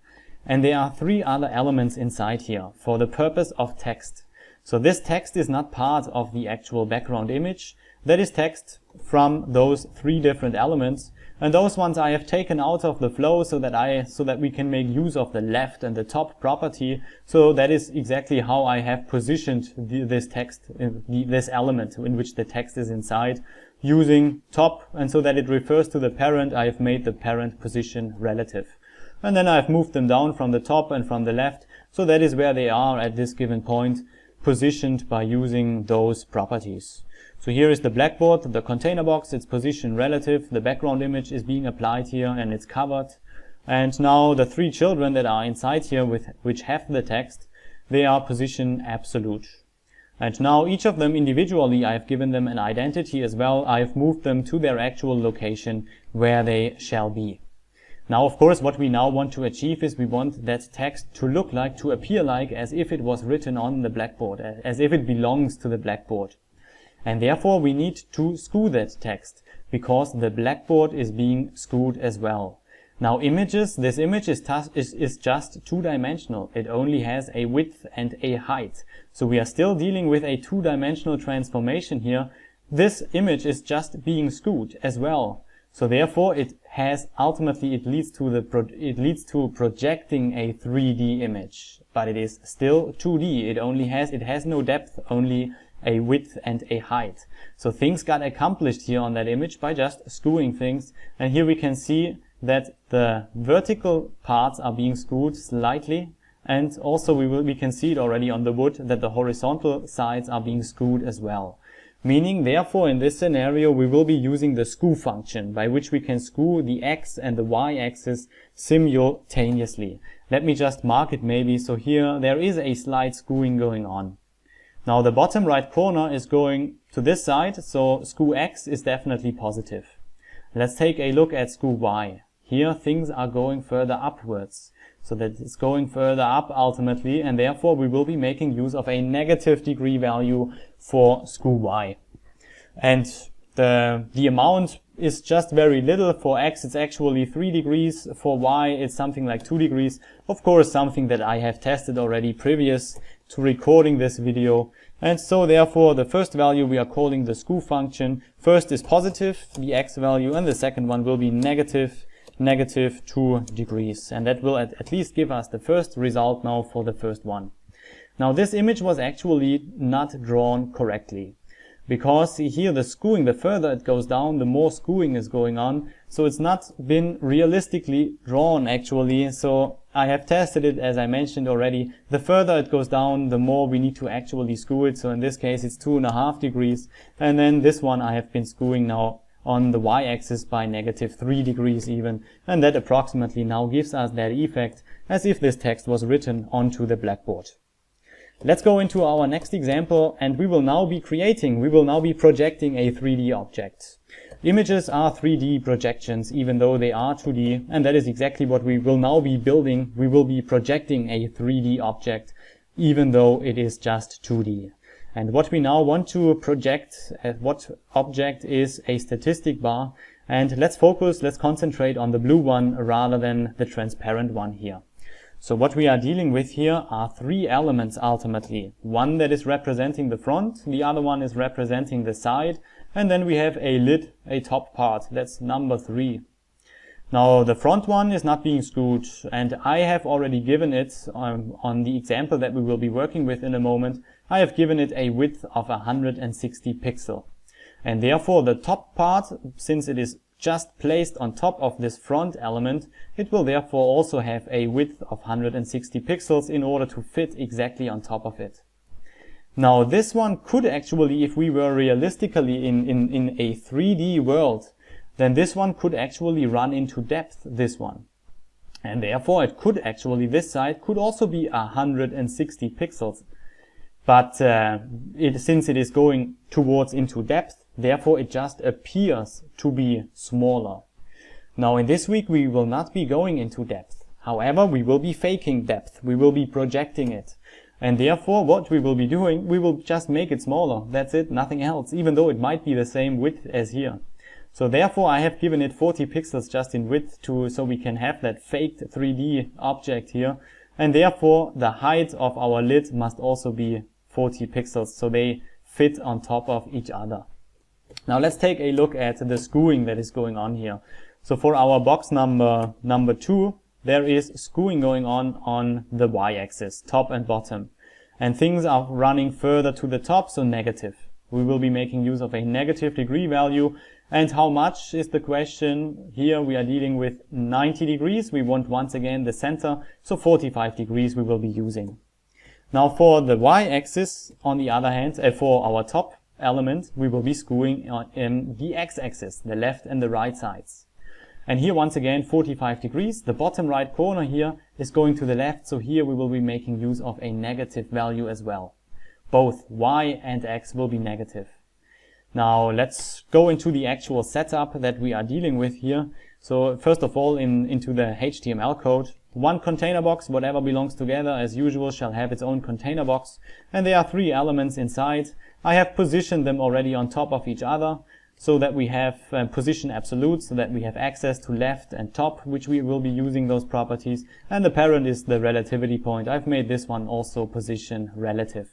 A: And there are three other elements inside here for the purpose of text. So this text is not part of the actual background image. That is text from those three different elements. And those ones I have taken out of the flow so that we can make use of the left and the top property. So that is exactly how I have positioned this text, this element in which the text is inside, using top, and so that it refers to the parent, I have made the parent position relative. And then I have moved them down from the top and from the left. So that is where they are at this given point, positioned by using those properties. So here is the blackboard, the container box, its position relative, the background image is being applied here and it's covered. And now the three children that are inside here which have the text, they are position absolute. And now each of them individually, I've given them an identity as well. I've moved them to their actual location where they shall be. Now, of course, what we now want to achieve is we want that text to look like, to appear like, as if it was written on the blackboard, as if it belongs to the blackboard. And therefore we need to skew that text, because the blackboard is being skewed as well. Now images, this image is just two-dimensional. It only has a width and a height. So we are still dealing with a two-dimensional transformation here. This image is just being skewed as well. So therefore it has, ultimately it leads to projecting a 3D image. But it is still 2D. It has no depth, only a width and a height. So things got accomplished here on that image by just skewing things. And here we can see that the vertical parts are being skewed slightly, and also we can see it already on the wood that the horizontal sides are being skewed as well. Meaning, therefore, in this scenario we will be using the skew function, by which we can skew the x and the y axis simultaneously. Let me just mark it maybe. So here there is a slight skewing going on. Now the bottom right corner is going to this side, so skew x is definitely positive. Let's take a look at skew y. Here things are going further upwards, so that it's going further up ultimately, and therefore we will be making use of a negative degree value for skew y. And the amount is just very little. For x it's actually 3 degrees, for y it's something like 2 degrees. Of course, something that I have tested already previous to recording this video. And so therefore the first value we are calling the skew function. First is positive, the x value, and the second one will be negative 2 degrees. And that will at least give us the first result now for the first one. Now this image was actually not drawn correctly, because here the skewing, the further it goes down, the more skewing is going on. So it's not been realistically drawn actually. So I have tested it, as I mentioned already. The further it goes down, the more we need to actually skew it. So in this case it's 2.5 degrees. And then this one I have been skewing now on the y-axis by negative 3 degrees even. And that approximately now gives us that effect as if this text was written onto the blackboard. Let's go into our next example, and we will now be projecting a 3D object. Images are 3D projections, even though they are 2D, and that is exactly what we will now be building. We will be projecting a 3D object, even though it is just 2D. And what we now want to project, what object is a statistic bar, and let's concentrate on the blue one rather than the transparent one here. So what we are dealing with here are 3 elements ultimately. One that is representing the front, the other one is representing the side, and then we have a lid, a top part. That's number 3. Now the front one is not being skewed, and I have already given it on the example that we will be working with in a moment. I have given it a width of 160 pixel. And therefore the top part, since it is just placed on top of this front element, it will therefore also have a width of 160 pixels in order to fit exactly on top of it. Now this one could actually, if we were realistically in a 3D world, then this one could actually run into depth, this one. And therefore it could actually, this side could also be 160 pixels. But since it is going towards into depth, therefore it just appears to be smaller. Now in this week we will not be going into depth. However, we will be faking depth. We will be projecting it. And therefore what we will be doing, we will just make it smaller. That's it, nothing else, even though it might be the same width as here. So therefore I have given it 40 pixels just in width so we can have that faked 3D object here. And therefore the height of our lid must also be 40 pixels, so they fit on top of each other. Now let's take a look at the skewing that is going on here. So for our box number 2, there is skewing going on the y-axis, top and bottom. And things are running further to the top, so negative. We will be making use of a negative degree value. And how much is the question? Here we are dealing with 90 degrees. We want once again the center, so 45 degrees we will be using. Now for the y-axis, on the other hand, for our top element, we will be skewing on the x-axis, the left and the right sides. And here once again 45 degrees. The bottom right corner here is going to the left, so here we will be making use of a negative value as well. Both y and x will be negative. Now let's go into the actual setup that we are dealing with here. So first of all, into the HTML code, one container box, whatever belongs together as usual, shall have its own container box, and there are 3 elements inside. I have positioned them already on top of each other, so that we have position absolute, so that we have access to left and top, which we will be using those properties, and the parent is the relativity point. I've made this one also position relative.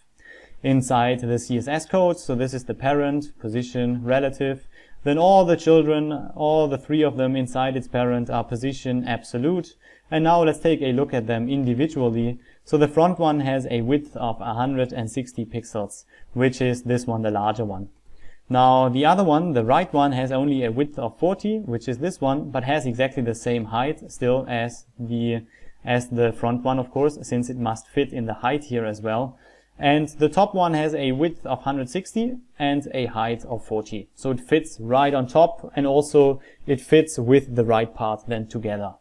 A: Inside the CSS code, so this is the parent, position, relative, then all the children, all the 3 of them inside its parent are position absolute. And now let's take a look at them individually. So the front one has a width of 160 pixels, which is this one, the larger one. Now the other one, the right one, has only a width of 40, which is this one, but has exactly the same height still as the front one, of course, since it must fit in the height here as well. And the top one has a width of 160 and a height of 40. So it fits right on top, and also it fits with the right part then together.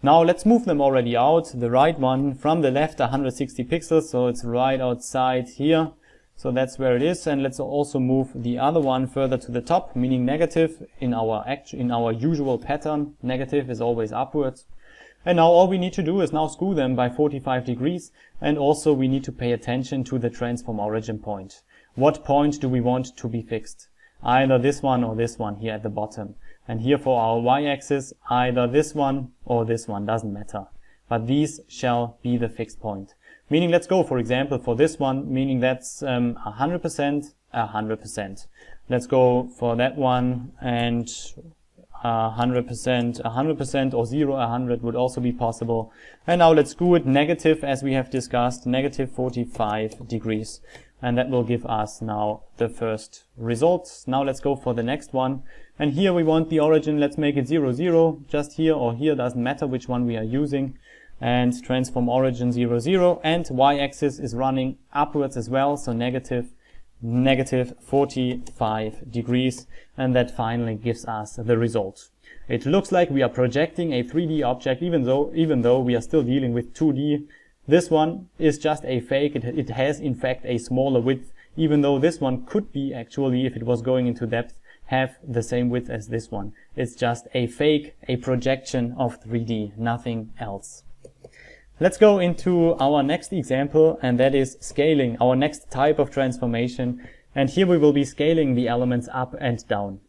A: Now let's move them already out. The right one from the left 160 pixels, so it's right outside here. So that's where it is. And let's also move the other one further to the top, meaning negative in our usual pattern. Negative is always upwards. And now all we need to do is now skew them by 45 degrees, and also we need to pay attention to the transform origin point. What point do we want to be fixed? Either this one or this one here at the bottom. And here for our y-axis, either this one or this one, doesn't matter. But these shall be the fixed point. Meaning, let's go for example for this one, meaning that's 100%, 100%. Let's go for that one, and 100%, 100% or 0, 100 would also be possible. And now let's skew it negative, as we have discussed, negative 45 degrees. And that will give us now the first result. Now let's go for the next one. And here we want the origin, let's make it 0, 0, just here or here, doesn't matter which one we are using. And transform origin 0, 0, and y-axis is running upwards as well, so negative 45 degrees, and that finally gives us the result. It looks like we are projecting a 3D object, even though we are still dealing with 2D. This one is just a fake. It has in fact a smaller width, even though this one could be actually, if it was going into depth, have the same width as this one. It's just a fake, a projection of 3D, nothing else. Let's go into our next example, and that is scaling, our next type of transformation. And here we will be scaling the elements up and down.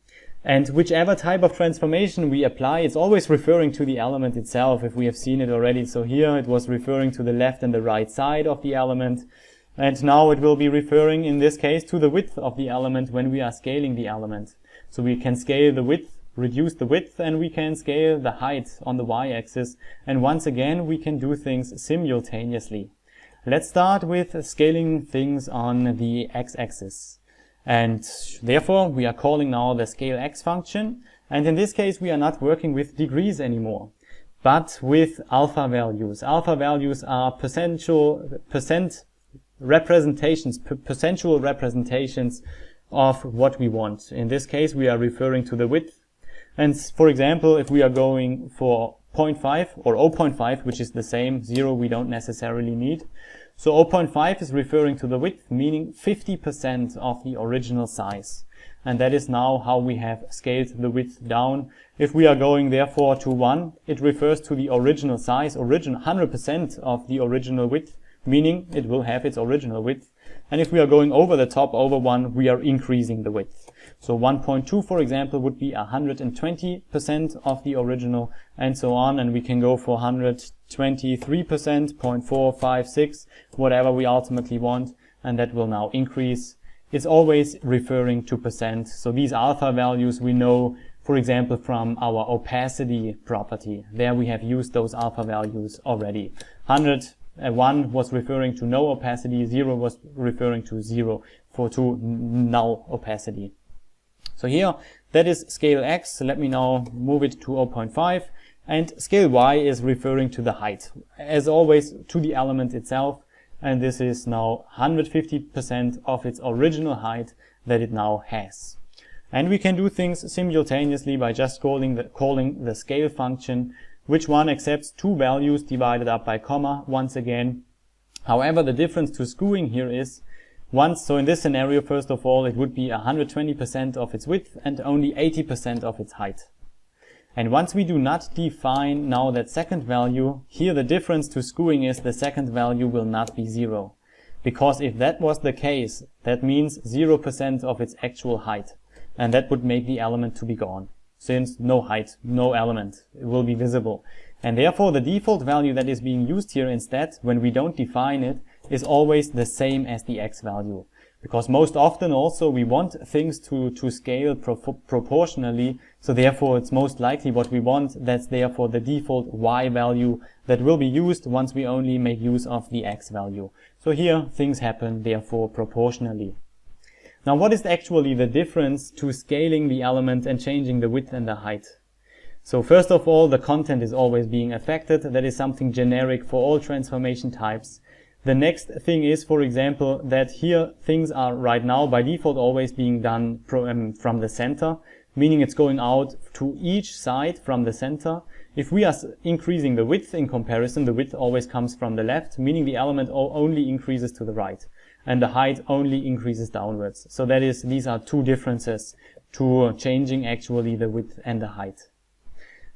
A: And whichever type of transformation we apply, it's always referring to the element itself, if we have seen it already. So here it was referring to the left and the right side of the element. And now it will be referring, in this case, to the width of the element when we are scaling the element. So we can scale the width, reduce the width, and we can scale the height on the y-axis. And once again, we can do things simultaneously. Let's start with scaling things on the x-axis. And therefore, we are calling now the scale x function. And in this case, we are not working with degrees anymore, but with alpha values. Alpha values are percentual representations of what we want. In this case, we are referring to the width. And for example, if we are going for 0.5 or 0.5, which is the same, 0 we don't necessarily need. So 0.5 is referring to the width, meaning 50% of the original size. And that is now how we have scaled the width down. If we are going therefore to 1, it refers to the original size, 100% of the original width, meaning it will have its original width. And if we are going over the top, over 1, we are increasing the width. So 1.2, for example, would be 120% of the original, and so on. And we can go for 123%, 0.4, 5, 6, whatever we ultimately want. And that will now increase. It's always referring to percent. So these alpha values we know, for example, from our opacity property. There we have used those alpha values already. 1 was referring to no opacity, 0 was referring to 0 to null opacity. So here, that is scale x. So let me now move it to 0.5. And scale y is referring to the height, as always, to the element itself. And this is now 150% of its original height that it now has. And we can do things simultaneously by just calling the scale function, which one accepts two values divided up by comma once again. However, the difference to skewing here is so in this scenario, first of all, it would be 120% of its width and only 80% of its height. And once we do not define now that second value, here the difference to skewing is the second value will not be 0. Because if that was the case, that means 0% of its actual height. And that would make the element to be gone. Since no height, no element, it will be visible. And therefore the default value that is being used here instead, when we don't define it, is always the same as the x value. Because most often also we want things to scale proportionally, so therefore it's most likely what we want, that's therefore the default y value that will be used once we only make use of the x value. So here things happen therefore proportionally. Now what is actually the difference to scaling the element and changing the width and the height? So first of all, the content is always being affected. That is something generic for all transformation types. The next thing is, for example, that here things are right now by default always being done from the center, meaning it's going out to each side from the center. If we are increasing the width in comparison, the width always comes from the left, meaning the element only increases to the right, and the height only increases downwards. So these are two differences to changing actually the width and the height.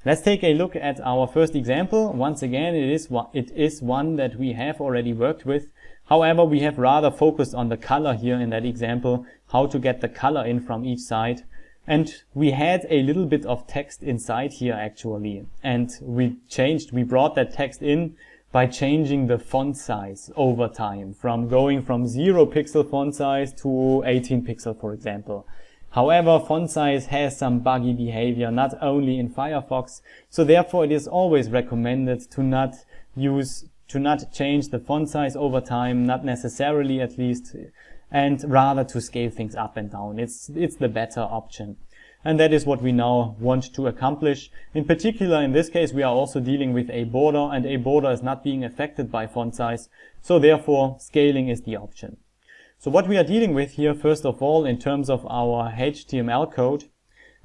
A: Let's take a look at our first example. Once again, it is one that we have already worked with. However, we have rather focused on the color here in that example, how to get the color in from each side. And we had a little bit of text inside here actually. And we brought that text in by changing the font size over time, going from 0 pixel font size to 18 pixel, for example. However, font size has some buggy behavior, not only in Firefox, so therefore it is always recommended to not change the font size over time, not necessarily at least, and rather to scale things up and down. It's the better option. And that is what we now want to accomplish. In particular, in this case, we are also dealing with a border, and a border is not being affected by font size, so therefore scaling is the option. So what we are dealing with here, first of all, in terms of our HTML code,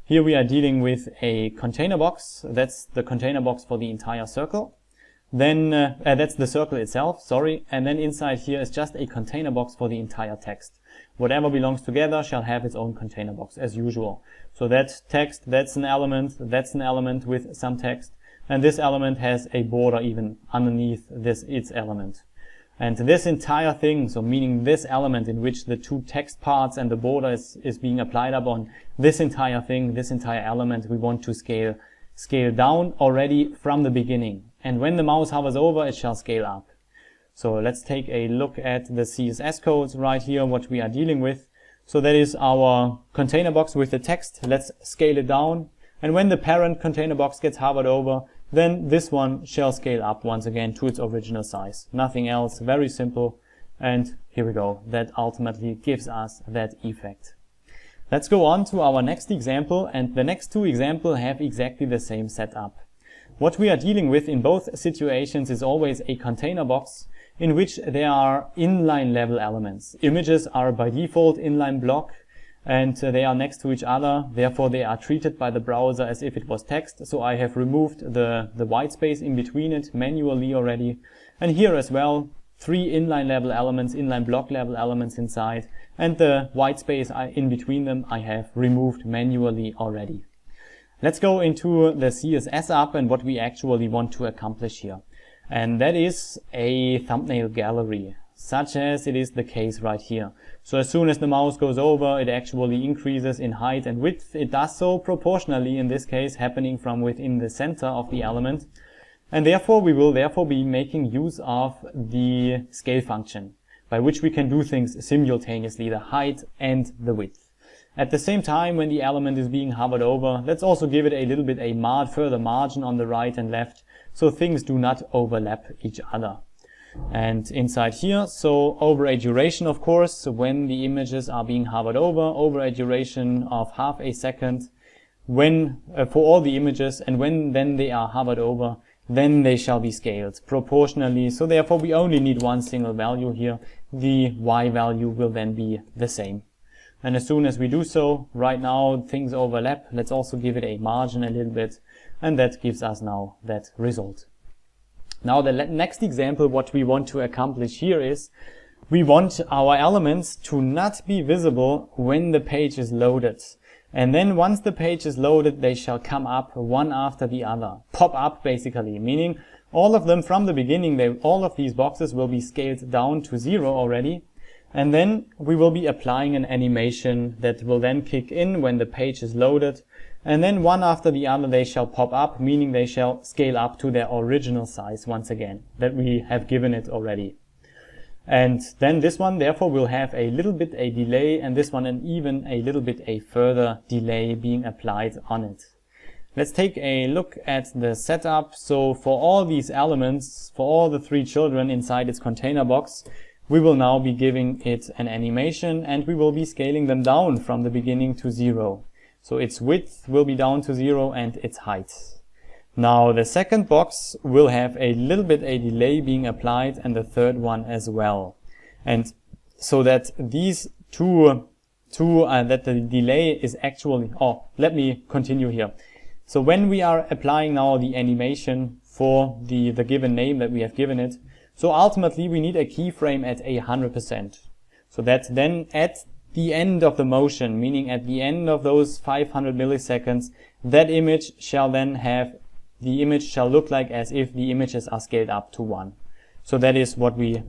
A: here we are dealing with a container box. That's the container box for the entire circle. Then that's the circle itself, sorry. And then inside here is just a container box for the entire text. Whatever belongs together shall have its own container box as usual. So that text, that's an element with some text. And this element has a border even underneath its element. And this entire thing, so meaning this element in which the two text parts and the border is being applied upon, this entire thing, this entire element, we want to scale down already from the beginning. And when the mouse hovers over, it shall scale up. So let's take a look at the CSS codes right here, what we are dealing with. So that is our container box with the text. Let's scale it down. And when the parent container box gets hovered over, then this one shall scale up once again to its original size. Nothing else, very simple. And here we go. That ultimately gives us that effect. Let's go on to our next example, and the next two examples have exactly the same setup. What we are dealing with in both situations is always a container box in which there are inline level elements. Images are by default inline block, and they are next to each other. Therefore, they are treated by the browser as if it was text. So I have removed the white space in between it manually already. And here as well, 3 inline level elements, inline block level elements inside. And the white space in between them I have removed manually already. Let's go into the CSS app and what we actually want to accomplish here. And that is a thumbnail gallery, such as it is the case right here. So as soon as the mouse goes over, it actually increases in height and width. It does so proportionally, in this case, happening from within the center of the element. And therefore, we will be making use of the scale function, by which we can do things simultaneously, the height and the width. At the same time, when the element is being hovered over, let's also give it a little bit further margin on the right and left, so things do not overlap each other. And inside here, so over a duration, of course, when the images are being hovered over a duration of half a second, when for all the images, and when then they are hovered over, then they shall be scaled proportionally. So therefore, we only need one single value here. The y value will then be the same. And as soon as we do so, right now things overlap. Let's also give it a margin a little bit, and that gives us now that result. Now the next example, what we want to accomplish here is we want our elements to not be visible when the page is loaded. And then once the page is loaded, they shall come up one after the other. Pop up basically, meaning all of them from the beginning, all of these boxes will be scaled down to 0 already. And then we will be applying an animation that will then kick in when the page is loaded. And then one after the other they shall pop up, meaning they shall scale up to their original size once again, that we have given it already. And then this one therefore will have a little bit a delay, and this one and even a little bit a further delay being applied on it. Let's take a look at the setup. So for all these elements, for all the 3 children inside its container box, we will now be giving it an animation, and we will be scaling them down from the beginning to 0. So its width will be down to 0 and its height. Now the second box will have a little bit a delay being applied, and the third one as well. And so that these that the delay is actually, let me continue here. So when we are applying now the animation for the given name that we have given it, so ultimately we need a keyframe at 100%. So that then at the end of the motion, meaning at the end of those 500 milliseconds, that image shall then have, the image shall look like as if the images are scaled up to 1. So that is what we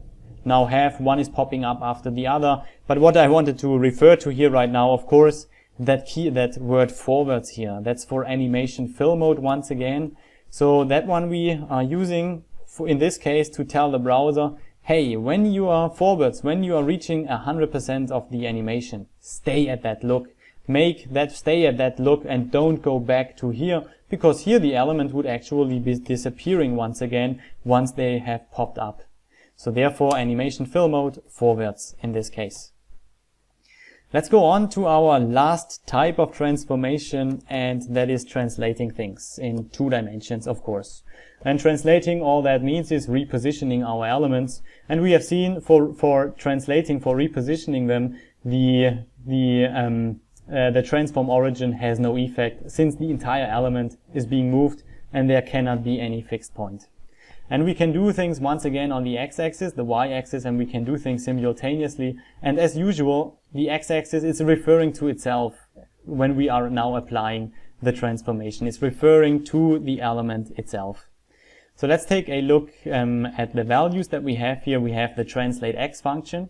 A: now have. One is popping up after the other. But what I wanted to refer to here right now, of course, that word forwards here, that's for animation fill mode once again. So that one we are using in this case to tell the browser, hey, when you are forwards, when you are reaching 100% of the animation, stay at that look. Make that stay at that look and don't go back to here, because here the element would actually be disappearing once again once they have popped up. So therefore animation fill mode forwards in this case. Let's go on to our last type of transformation, and that is translating things in 2 dimensions, of course. And translating, all that means is repositioning our elements. And we have seen for translating, for repositioning them, the transform origin has no effect, since the entire element is being moved and there cannot be any fixed point. And we can do things once again on the x-axis, the y-axis, and we can do things simultaneously. And as usual, the x-axis is referring to itself when we are now applying the transformation. It's referring to the element itself. So let's take a look at the values that we have here. We have the translate x function.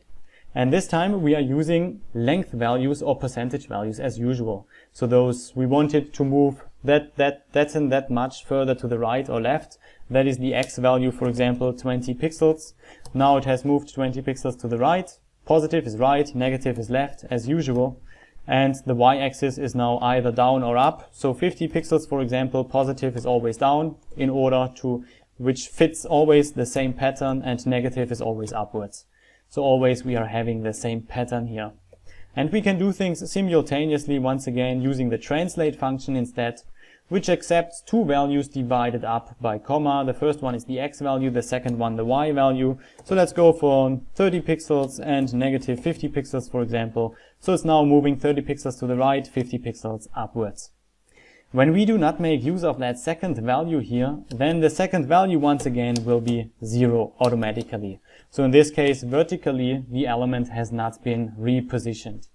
A: And this time we are using length values or percentage values as usual. So those we wanted to move that's and that much further to the right or left. That is the x value, for example, 20 pixels. Now it has moved 20 pixels to the right. Positive is right, negative is left as usual. And the y-axis is now either down or up. So 50 pixels, for example, positive is always down in order to, which fits always the same pattern, and negative is always upwards. So always we are having the same pattern here. And we can do things simultaneously once again using the translate function instead, which accepts 2 values divided up by comma. The first one is the x value, the second one the y value. So let's go for 30 pixels and negative 50 pixels, for example. So it's now moving 30 pixels to the right, 50 pixels upwards. When we do not make use of that second value here, then the second value once again will be 0 automatically. So in this case, vertically, the element has not been repositioned.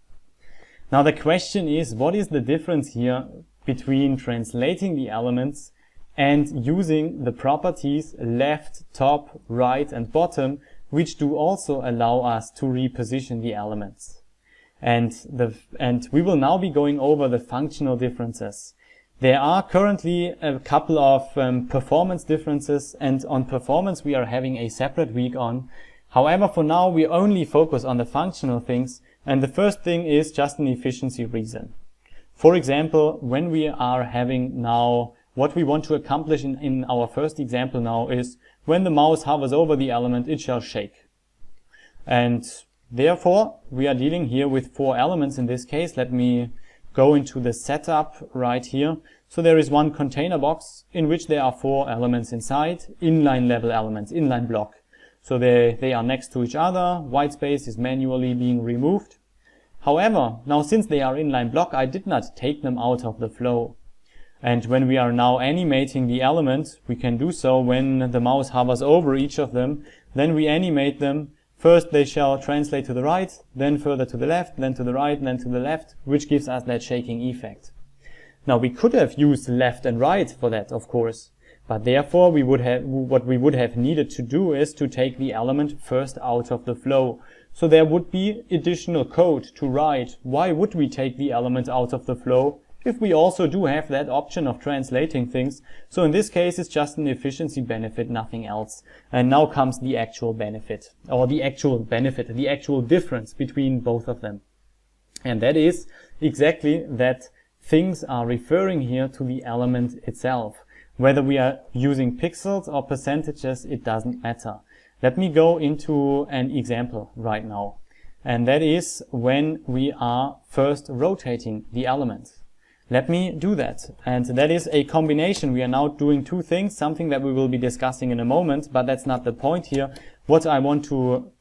A: Now the question is, what is the difference here between translating the elements and using the properties left, top, right, and bottom, which do also allow us to reposition the elements? And we will now be going over the functional differences. There are currently a couple of performance differences, and on performance we are having a separate week on. However, for now we only focus on the functional things, and the first thing is just an efficiency reason. For example, when we are having now, what we want to accomplish in our first example now is, when the mouse hovers over the element, it shall shake. And therefore, we are dealing here with 4 elements in this case. Let me go into the setup right here. So there is one container box in which there are 4 elements inside, inline level elements, inline block. So they are next to each other. White space is manually being removed. However, now since they are inline block, I did not take them out of the flow. And when we are now animating the element, we can do so when the mouse hovers over each of them. Then we animate them. First they shall translate to the right, then further to the left, then to the right, and then to the left, which gives us that shaking effect. Now we could have used left and right for that, of course. But therefore what we would have needed to do is to take the element first out of the flow. So there would be additional code to write. Why would we take the element out of the flow if we also do have that option of translating things? So in this case it's just an efficiency benefit, nothing else. And now comes the actual benefit, or the actual difference between both of them. And that is exactly that things are referring here to the element itself. Whether we are using pixels or percentages, it doesn't matter. Let me go into an example right now. And that is when we are first rotating the element. Let me do that. And that is a combination. We are now doing two things, something that we will be discussing in a moment, but that's not the point here. What I want to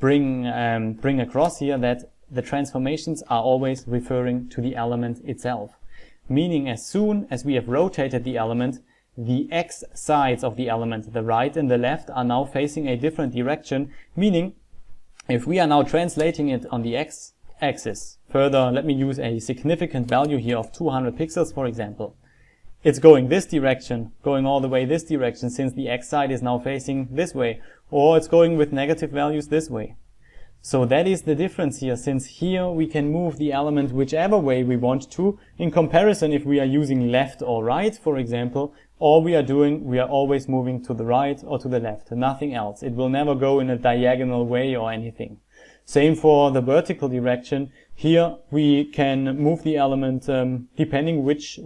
A: bring across here, that the transformations are always referring to the element itself. Meaning as soon as we have rotated the element, the x sides of the element, the right and the left, are now facing a different direction. Meaning if we are now translating it on the x axis, further, let me use a significant value here of 200 pixels, for example. It's going this direction, going all the way this direction, since the x side is now facing this way, or it's going with negative values this way. So that is the difference here, since here we can move the element whichever way we want to, in comparison if we are using left or right, for example, all we are always moving to the right or to the left, nothing else. It will never go in a diagonal way or anything. Same for the vertical direction. Here we can move the element depending which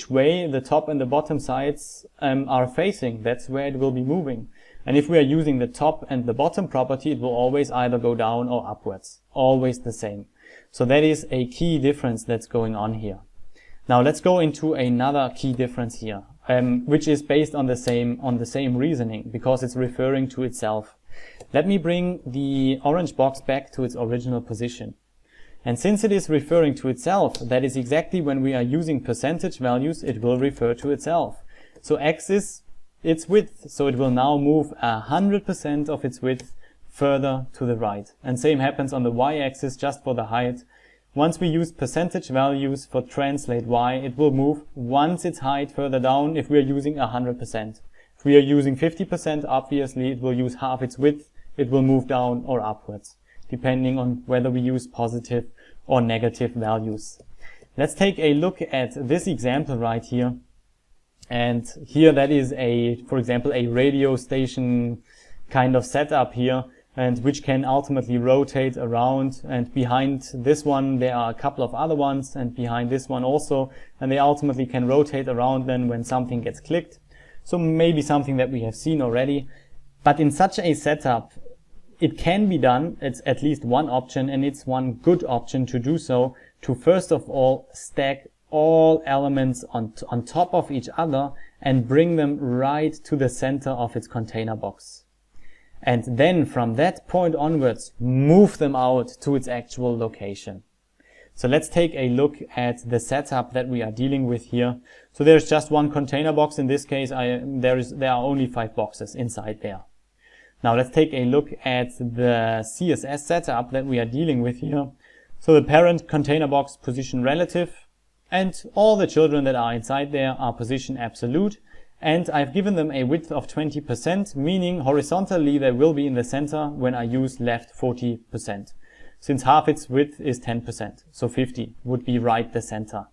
A: way the top and the bottom sides are facing. That's where it will be moving. And if we are using the top and the bottom property, it will always either go down or upwards. Always the same. So that is a key difference that's going on here. Now let's go into another key difference here, which is based on the same reasoning, because it's referring to itself. Let me bring the orange box back to its original position. And since it is referring to itself, that is exactly when we are using percentage values, it will refer to itself. So x is its width, so it will now move 100% of its width further to the right. And same happens on the y-axis, just for the height. Once we use percentage values for translate y, it will move once its height further down if we are using 100%. If we are using 50%, obviously it will use half its width, it will move down or upwards, depending on whether we use positive or negative values. Let's take a look at this example right here. And here that is for example, a radio station kind of setup here, and which can ultimately rotate around. And behind this one there are a couple of other ones, and behind this one also, and they ultimately can rotate around then when something gets clicked. So maybe something that we have seen already. But in such a setup, it can be done. It's at least one option, and it's one good option to do so, to first of all stack all elements on top of each other and bring them right to the center of its container box. And then from that point onwards, move them out to its actual location. So let's take a look at the setup that we are dealing with here. So there's just one container box. In this case, there are only 5 boxes inside there. Now let's take a look at the CSS setup that we are dealing with here. So the parent container box position relative, and all the children that are inside there are position absolute. And I've given them a width of 20%, meaning horizontally they will be in the center when I use left 40%. Since half its width is 10%, so 50 would be right the center.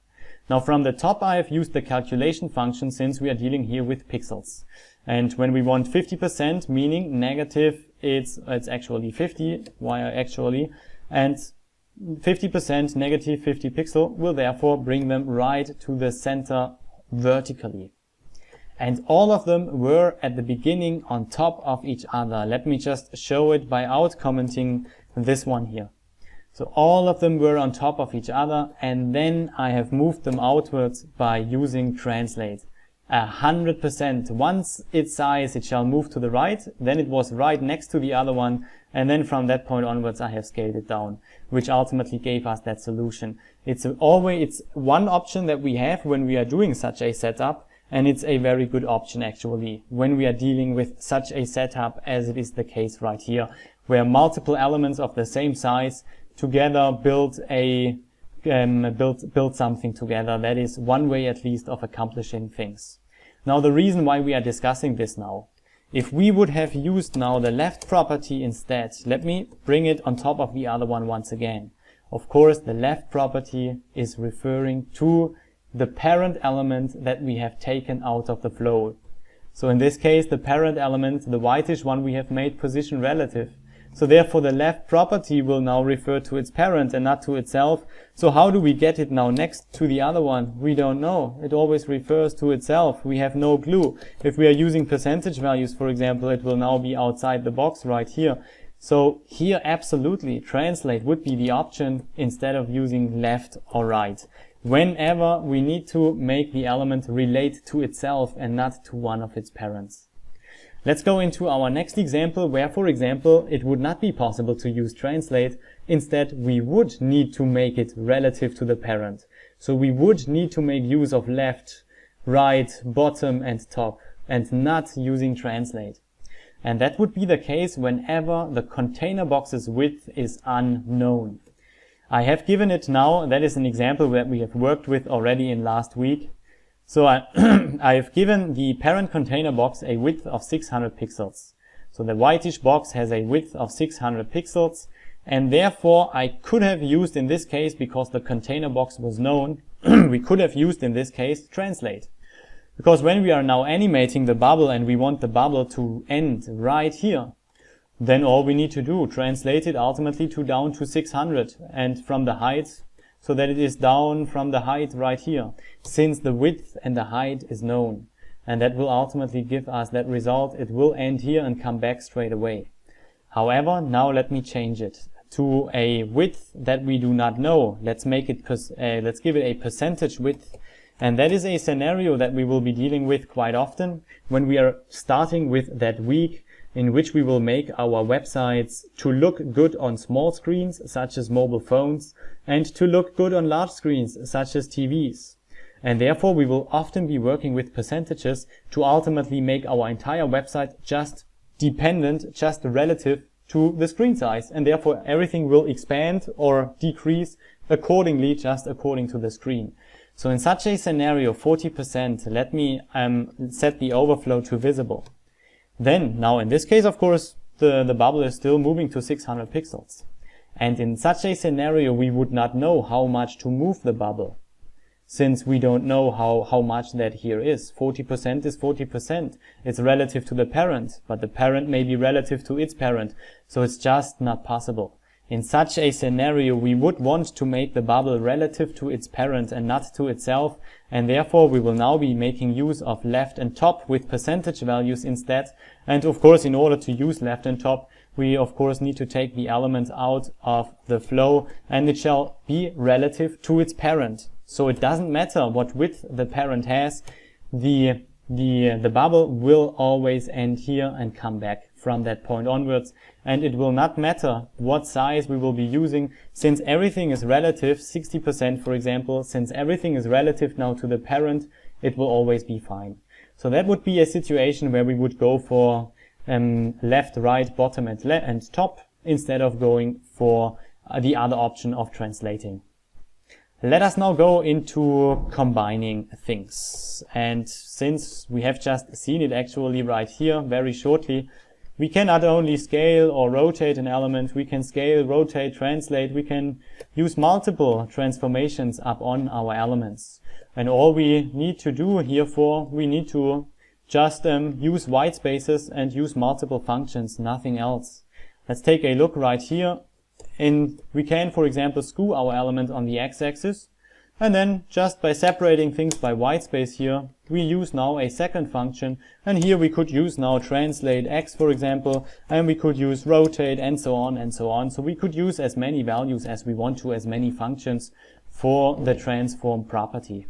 A: Now from the top I have used the calculation function, since we are dealing here with pixels. And when we want 50%, meaning negative, it's actually 50, why actually, and 50% negative 50 pixel will therefore bring them right to the center vertically. And all of them were at the beginning on top of each other. Let me just show it by commenting this one here. So all of them were on top of each other, and then I have moved them outwards by using translate. 100%. Once its size, it shall move to the right, then it was right next to the other one, and then from that point onwards I have scaled it down, which ultimately gave us that solution. It's one option that we have when we are doing such a setup, and it's a very good option actually when we are dealing with such a setup as it is the case right here, where multiple elements of the same size together build something together. That is one way at least of accomplishing things. Now the reason why we are discussing this now, if we would have used now the left property instead, let me bring it on top of the other one once again. Of course, the left property is referring to the parent element that we have taken out of the flow. So in this case, the parent element, the whitish one, we have made position relative. So therefore the left property will now refer to its parent and not to itself. So how do we get it now next to the other one? We don't know. It always refers to itself. We have no clue. If we are using percentage values, for example, it will now be outside the box right here. So here absolutely translate would be the option instead of using left or right, whenever we need to make the element relate to itself and not to one of its parents. Let's go into our next example where, for example, it would not be possible to use translate. Instead, we would need to make it relative to the parent. So we would need to make use of left, right, bottom, and top, and not using translate. And that would be the case whenever the container box's width is unknown. I have given it now, that is an example that we have worked with already in last week. So I've given the parent container box a width of 600 pixels. So the whitish box has a width of 600 pixels, and therefore I could have used in this case, because the container box was known, we could have used in this case translate. Because when we are now animating the bubble and we want the bubble to end right here, then all we need to do, translate it ultimately to down to 600 and from the height, so that it is down from the height right here, since the width and the height is known. And that will ultimately give us that result. It will end here and come back straight away. However, now let me change it to a width that we do not know. Let's give it a percentage width. And that is a scenario that we will be dealing with quite often when we are starting with that week in which we will make our websites to look good on small screens, such as mobile phones, and to look good on large screens, such as TVs. And therefore we will often be working with percentages to ultimately make our entire website just dependent, just relative to the screen size. And therefore everything will expand or decrease accordingly, just according to the screen. So in such a scenario, 40%, let me set the overflow to visible. Then, now in this case, of course, the bubble is still moving to 600 pixels. And in such a scenario, we would not know how much to move the bubble, since we don't know how much that here is. 40% is 40%. It's relative to the parent, but the parent may be relative to its parent. So it's just not possible. In such a scenario, we would want to make the bubble relative to its parent and not to itself, and therefore we will now be making use of left and top with percentage values instead. And of course, in order to use left and top, we of course need to take the element out of the flow, and it shall be relative to its parent. So it doesn't matter what width the parent has, the bubble will always end here and come back from that point onwards, and it will not matter what size we will be using, since everything is relative, 60% for example, since everything is relative now to the parent, it will always be fine. So that would be a situation where we would go for left, right, bottom and top, instead of going for the other option of translating. Let us now go into combining things. And since we have just seen it actually right here very shortly, we can not only scale or rotate an element, we can scale, rotate, translate, we can use multiple transformations up on our elements. And all we need to do herefore, we need to just use white spaces and use multiple functions, nothing else. Let's take a look right here. And we can, for example, skew our element on the x-axis. And then just by separating things by white space here, we use now a second function. And here we could use now translate x, for example, and we could use rotate and so on and so on. So we could use as many values as we want to, as many functions for the transform property.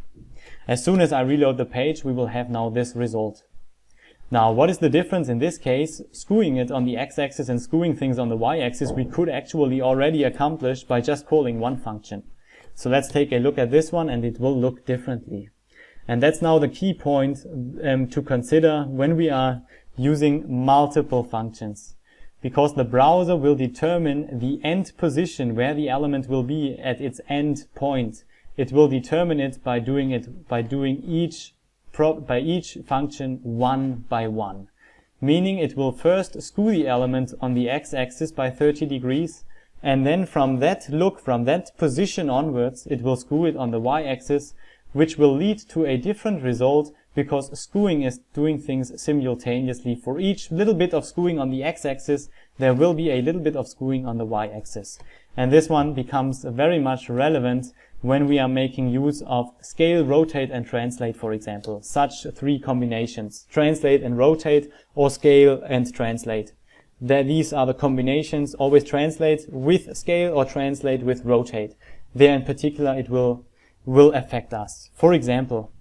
A: As soon as I reload the page, we will have now this result. Now, what is the difference in this case? Skewing it on the x-axis and skewing things on the y-axis, we could actually already accomplish by just calling one function. So let's take a look at this one, and it will look differently. And that's now the key point to consider when we are using multiple functions. Because the browser will determine the end position where the element will be at its end point. It will determine it by doing each function one by one. Meaning it will first skew the element on the x-axis by 30 degrees, and then from that position onwards, it will skew it on the y-axis, which will lead to a different result, because skewing is doing things simultaneously. For each little bit of skewing on the x-axis, there will be a little bit of skewing on the y-axis. And this one becomes very much relevant when we are making use of scale, rotate, and translate, for example. Such three combinations: translate and rotate, or scale and translate. These are the combinations. Always translate with scale or translate with rotate. There in particular it will affect us. For example,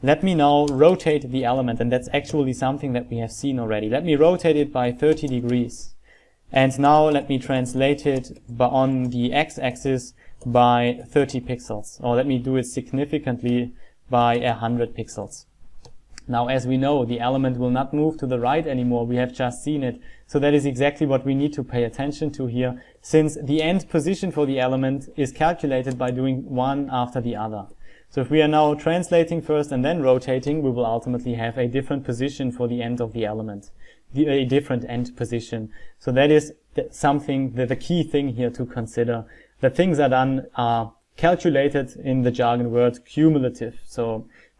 A: let me now rotate the element, and that's actually something that we have seen already. Let me rotate it by 30 degrees. And now let me translate it on the x-axis by 30 pixels. Or let me do it significantly by 100 pixels. Now, as we know, the element will not move to the right anymore. We have just seen it. So that is exactly what we need to pay attention to here, since the end position for the element is calculated by doing one after the other. So if we are now translating first and then rotating, we will ultimately have a different position for the end of the element, a different end position. So that is something, the key thing here to consider. The things are calculated, in the jargon word, cumulative.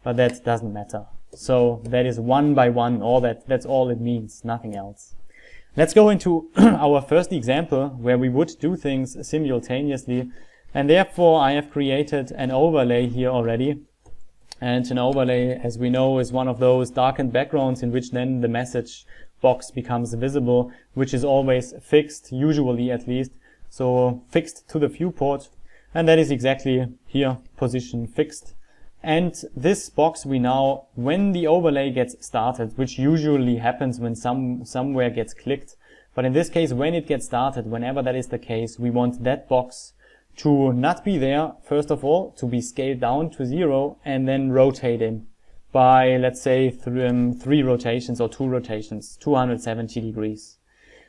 A: But that doesn't matter. So that is one by one, that's all it means, nothing else. Let's go into our first example where we would do things simultaneously. And therefore I have created an overlay here already. And an overlay, as we know, is one of those darkened backgrounds in which then the message box becomes visible, which is always fixed, usually at least. So fixed to the viewport. And that is exactly here, position fixed. And this box we now, when the overlay gets started, which usually happens when somewhere gets clicked, but in this case when it gets started, whenever that is the case, we want that box to not be there, first of all, to be scaled down to 0, and then rotated by, let's say, 3 rotations or 2 rotations, 270 degrees.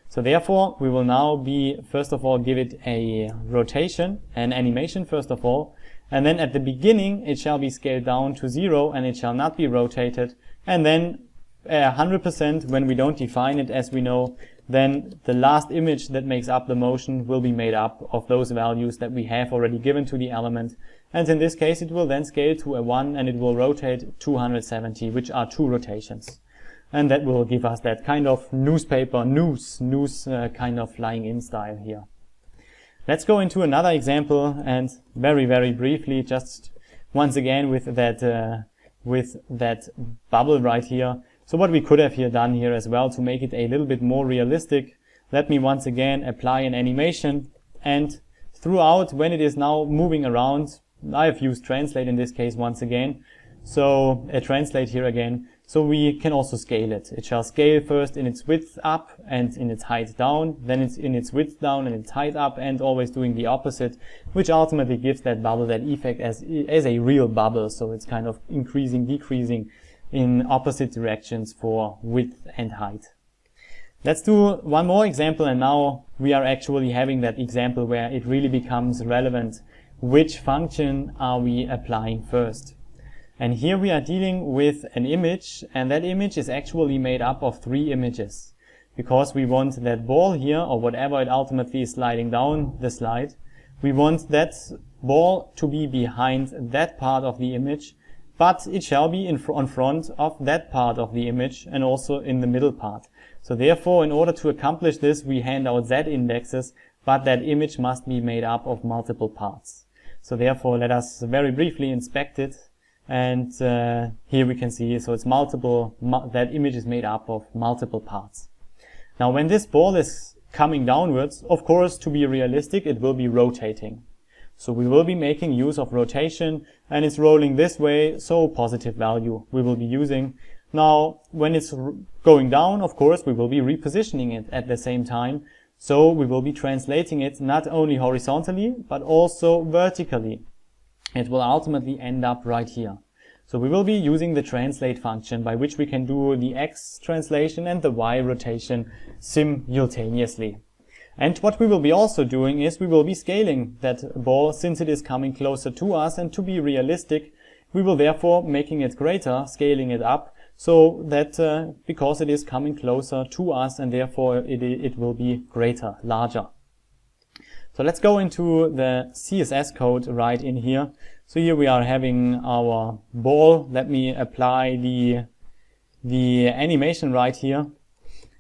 A: So therefore, we will now first of all, give it a rotation, an animation first of all, and then at the beginning, it shall be scaled down to 0, and it shall not be rotated, and then 100% when we don't define it, as we know, then the last image that makes up the motion will be made up of those values that we have already given to the element. And in this case, it will then scale to a 1, and it will rotate 270, which are 2 rotations. And that will give us that kind of newspaper, news kind of flying in style here. Let's go into another example, and very, very briefly, just once again with that bubble right here. So what we could have here done here as well to make it a little bit more realistic, let me once again apply an animation, and throughout, when it is now moving around, I have used translate in this case once again. So translate here again. So we can also scale it. It shall scale first in its width up and in its height down, then it's in its width down and its height up, and always doing the opposite, which ultimately gives that bubble that effect as a real bubble. So it's kind of increasing, decreasing in opposite directions for width and height. Let's do one more example, and now we are actually having that example where it really becomes relevant. Which function are we applying first? And here we are dealing with an image, and that image is actually made up of 3 images. Because we want that ball here, or whatever it ultimately is sliding down the slide, we want that ball to be behind that part of the image, but it shall be on front of that part of the image and also in the middle part. So therefore, in order to accomplish this, we hand out Z indexes, but that image must be made up of multiple parts. So therefore, let us very briefly inspect it. And here we can see, so it's multiple, that image is made up of multiple parts. Now when this ball is coming downwards, of course, to be realistic, it will be rotating. So we will be making use of rotation, and it's rolling this way, so positive value we will be using. Now, when it's going down, of course, we will be repositioning it at the same time. So we will be translating it not only horizontally, but also vertically. It will ultimately end up right here. So we will be using the translate function, by which we can do the X translation and the Y rotation simultaneously. And what we will be also doing is we will be scaling that ball since it is coming closer to us, and to be realistic, we will therefore making it greater, scaling it up, so that because it is coming closer to us, and therefore it will be greater, larger. So let's go into the CSS code right in here. So here we are having our ball. Let me apply the animation right here.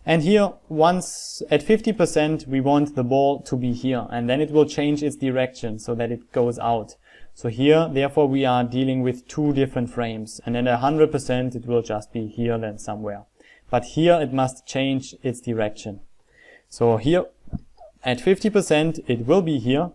A: And here, once at 50%, we want the ball to be here, and then it will change its direction so that it goes out. So here, therefore, we are dealing with two different frames, and then at 100%, it will just be here then somewhere. But here, it must change its direction. So here, at 50%, it will be here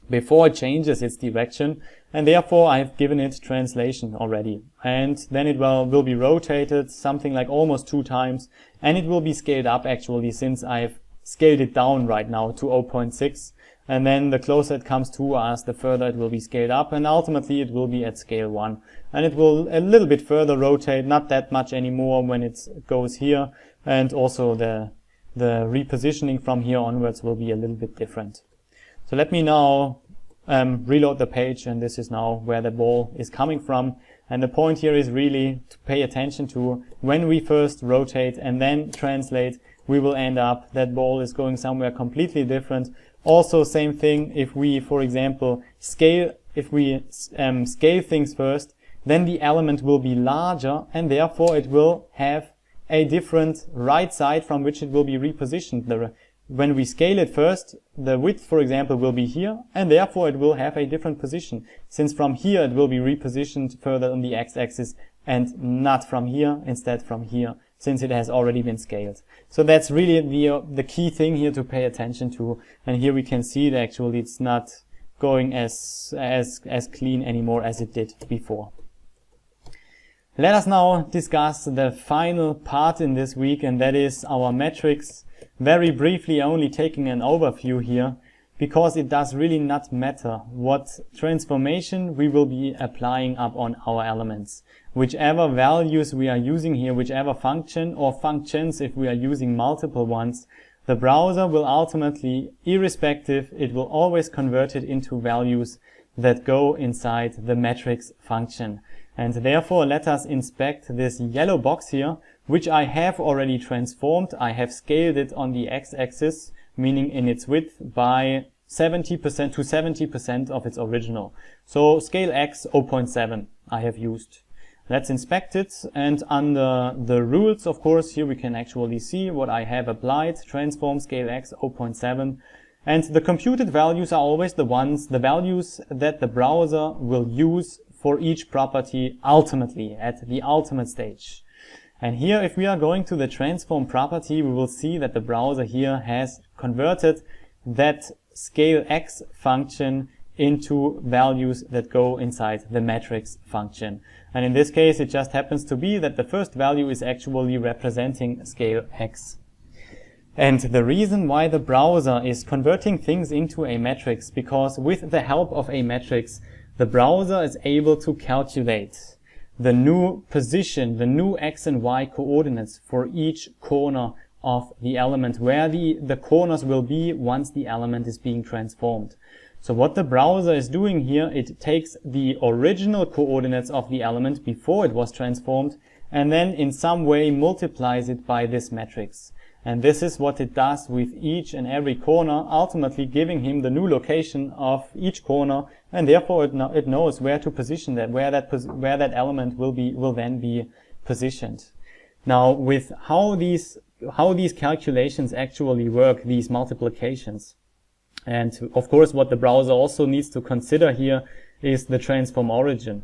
A: before it changes its direction, and therefore I have given it translation already. And then it will be rotated something like almost 2 times, and it will be scaled up actually, since I've scaled it down right now to 0.6, and then the closer it comes to us, the further it will be scaled up, and ultimately it will be at scale 1. And it will a little bit further rotate, not that much anymore when it goes here, and also the repositioning from here onwards will be a little bit different. So let me now reload the page, and this is now where the ball is coming from. And the point here is really to pay attention to when we first rotate and then translate, we will end up that ball is going somewhere completely different. Also, same thing if we, for example, scale things first, then the element will be larger, and therefore it will have a different right side from which it will be repositioned. When we scale it first, the width, for example, will be here, and therefore it will have a different position, since from here it will be repositioned further on the x-axis, and not from here, instead from here, since it has already been scaled. So that's really the key thing here to pay attention to. And here we can see that actually it's not going as clean anymore as it did before. Let us now discuss the final part in this week, and that is our metrics. Very briefly, only taking an overview here, because it does really not matter what transformation we will be applying up on our elements. Whichever values we are using here, whichever function or functions, if we are using multiple ones, the browser will ultimately, irrespective, it will always convert it into values that go inside the metrics function. And therefore, let us inspect this yellow box here, which I have already transformed. I have scaled it on the x-axis, meaning in its width, by 70% to 70% of its original. So scale x 0.7 I have used. Let's inspect it, and under the rules, of course, here we can actually see what I have applied. Transform scale x 0.7. And the computed values are always the values that the browser will use for each property ultimately, at the ultimate stage. And here, if we are going to the transform property, we will see that the browser here has converted that scale x function into values that go inside the metrics function. And in this case, it just happens to be that the first value is actually representing scale x. And the reason why the browser is converting things into a matrix, because with the help of a matrix, the browser is able to calculate the new position, the new x and y coordinates for each corner of the element, where the corners will be once the element is being transformed. So what the browser is doing here, it takes the original coordinates of the element before it was transformed, and then in some way multiplies it by this matrix. And this is what it does with each and every corner, ultimately giving him the new location of each corner, and therefore it knows where to position that, where that element will then be positioned. Now, with how these calculations actually work, these multiplications, and of course what the browser also needs to consider here is the transform origin.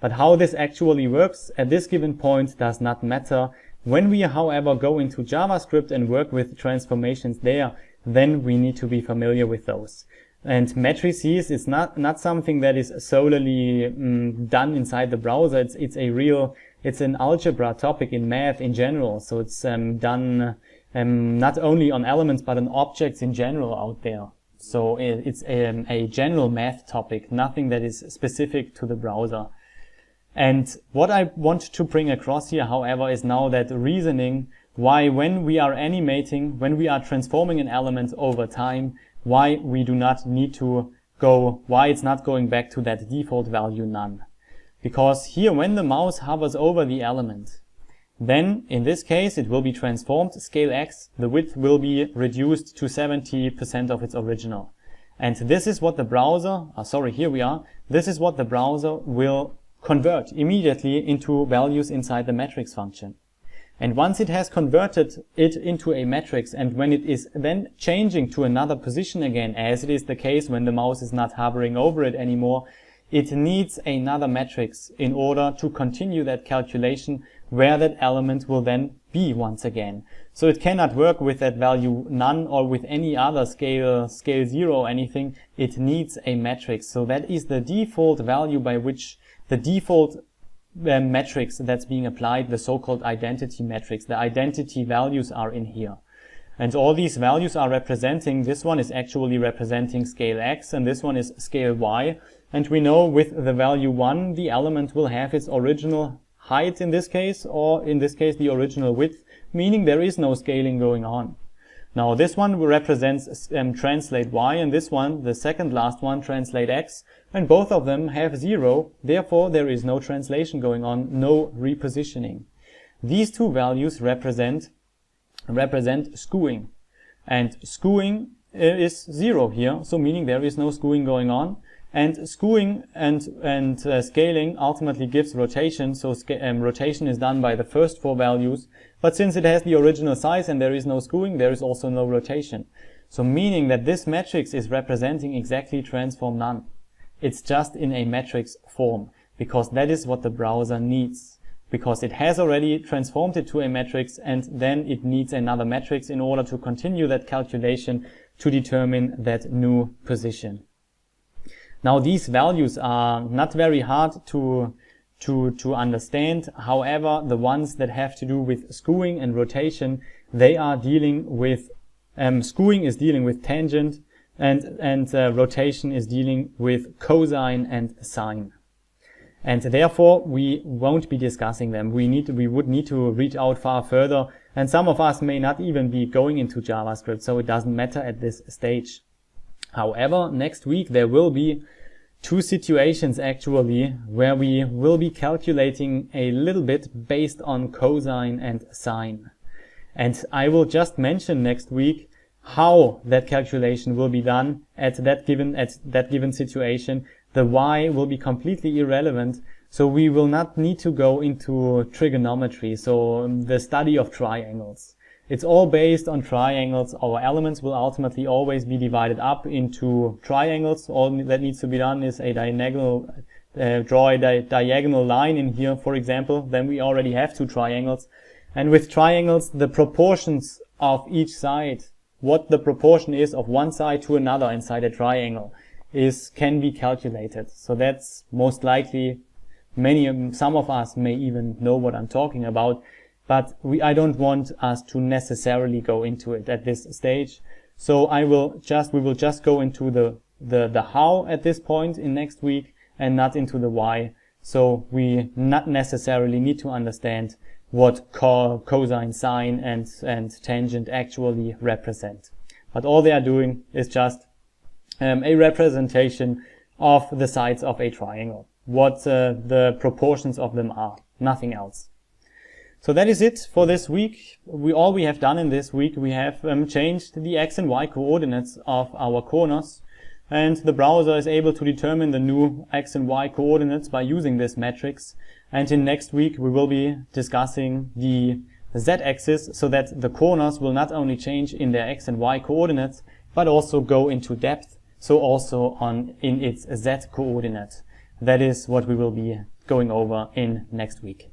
A: But how this actually works at this given point does not matter. When we, however, go into JavaScript and work with transformations there, then we need to be familiar with those. And matrices is not something that is solely done inside the browser. It's an algebra topic in math in general. So it's done not only on elements but on objects in general out there. So it's a general math topic, nothing that is specific to the browser. And what I want to bring across here, however, is now that reasoning why when we are animating, when we are transforming an element over time, why we do not need to why it's not going back to that default value none. Because here when the mouse hovers over the element, then in this case it will be transformed, scale X, the width will be reduced to 70% of its original. And this is what the browser, this is what the browser will convert immediately into values inside the matrix function. And once it has converted it into a matrix, and when it is then changing to another position again, as it is the case when the mouse is not hovering over it anymore, it needs another matrix in order to continue that calculation where that element will then be once again. So it cannot work with that value none or with any other scale 0 or anything. It needs a matrix. So that is the default value by which the default matrix that's being applied, the so-called identity matrix. The identity values are in here. And all these values are representing, this one is actually representing scale X and this one is scale Y. And we know with the value 1, the element will have its original height in this case, or in this case the original width, meaning there is no scaling going on. Now this one represents translate Y, and this one, the second last one, translate X, and both of them have 0, therefore there is no translation going on, no repositioning. These two values represent skewing, and skewing is 0 here, so meaning there is no skewing going on. And skewing and scaling ultimately gives rotation, so rotation is done by the first 4 values, but since it has the original size and there is no skewing, there is also no rotation. So meaning that this matrix is representing exactly transform none. It's just in a matrix form, because that is what the browser needs. Because it has already transformed it to a matrix, and then it needs another matrix in order to continue that calculation to determine that new position. Now these values are not very hard to understand. However, the ones that have to do with skewing and rotation, they are dealing with, skewing is dealing with tangent, and rotation is dealing with cosine and sine. And therefore we won't be discussing them. We would need to reach out far further, and some of us may not even be going into JavaScript, so it doesn't matter at this stage. However, next week there will be 2 situations actually where we will be calculating a little bit based on cosine and sine. And I will just mention next week how that calculation will be done at that given situation. The y will be completely irrelevant, so we will not need to go into trigonometry, so the study of triangles. It's all based on triangles. Our elements will ultimately always be divided up into triangles. All that needs to be done is a diagonal, draw a diagonal line in here, for example. Then we already have 2 triangles. And with triangles, the proportions of each side, what the proportion is of one side to another inside a triangle, can be calculated. So that's most likely, some of us may even know what I'm talking about. But I don't want us to necessarily go into it at this stage. So we will just go into the how at this point in next week and not into the why. So we not necessarily need to understand what cosine, sine and tangent actually represent. But all they are doing is just a representation of the sides of a triangle. What the proportions of them are, nothing else. So that is it for this week. All we have done in this week, we have changed the x and y coordinates of our corners, and the browser is able to determine the new x and y coordinates by using this matrix. And in next week we will be discussing the z-axis, so that the corners will not only change in their x and y coordinates, but also go into depth, so also in its z coordinate. That is what we will be going over in next week.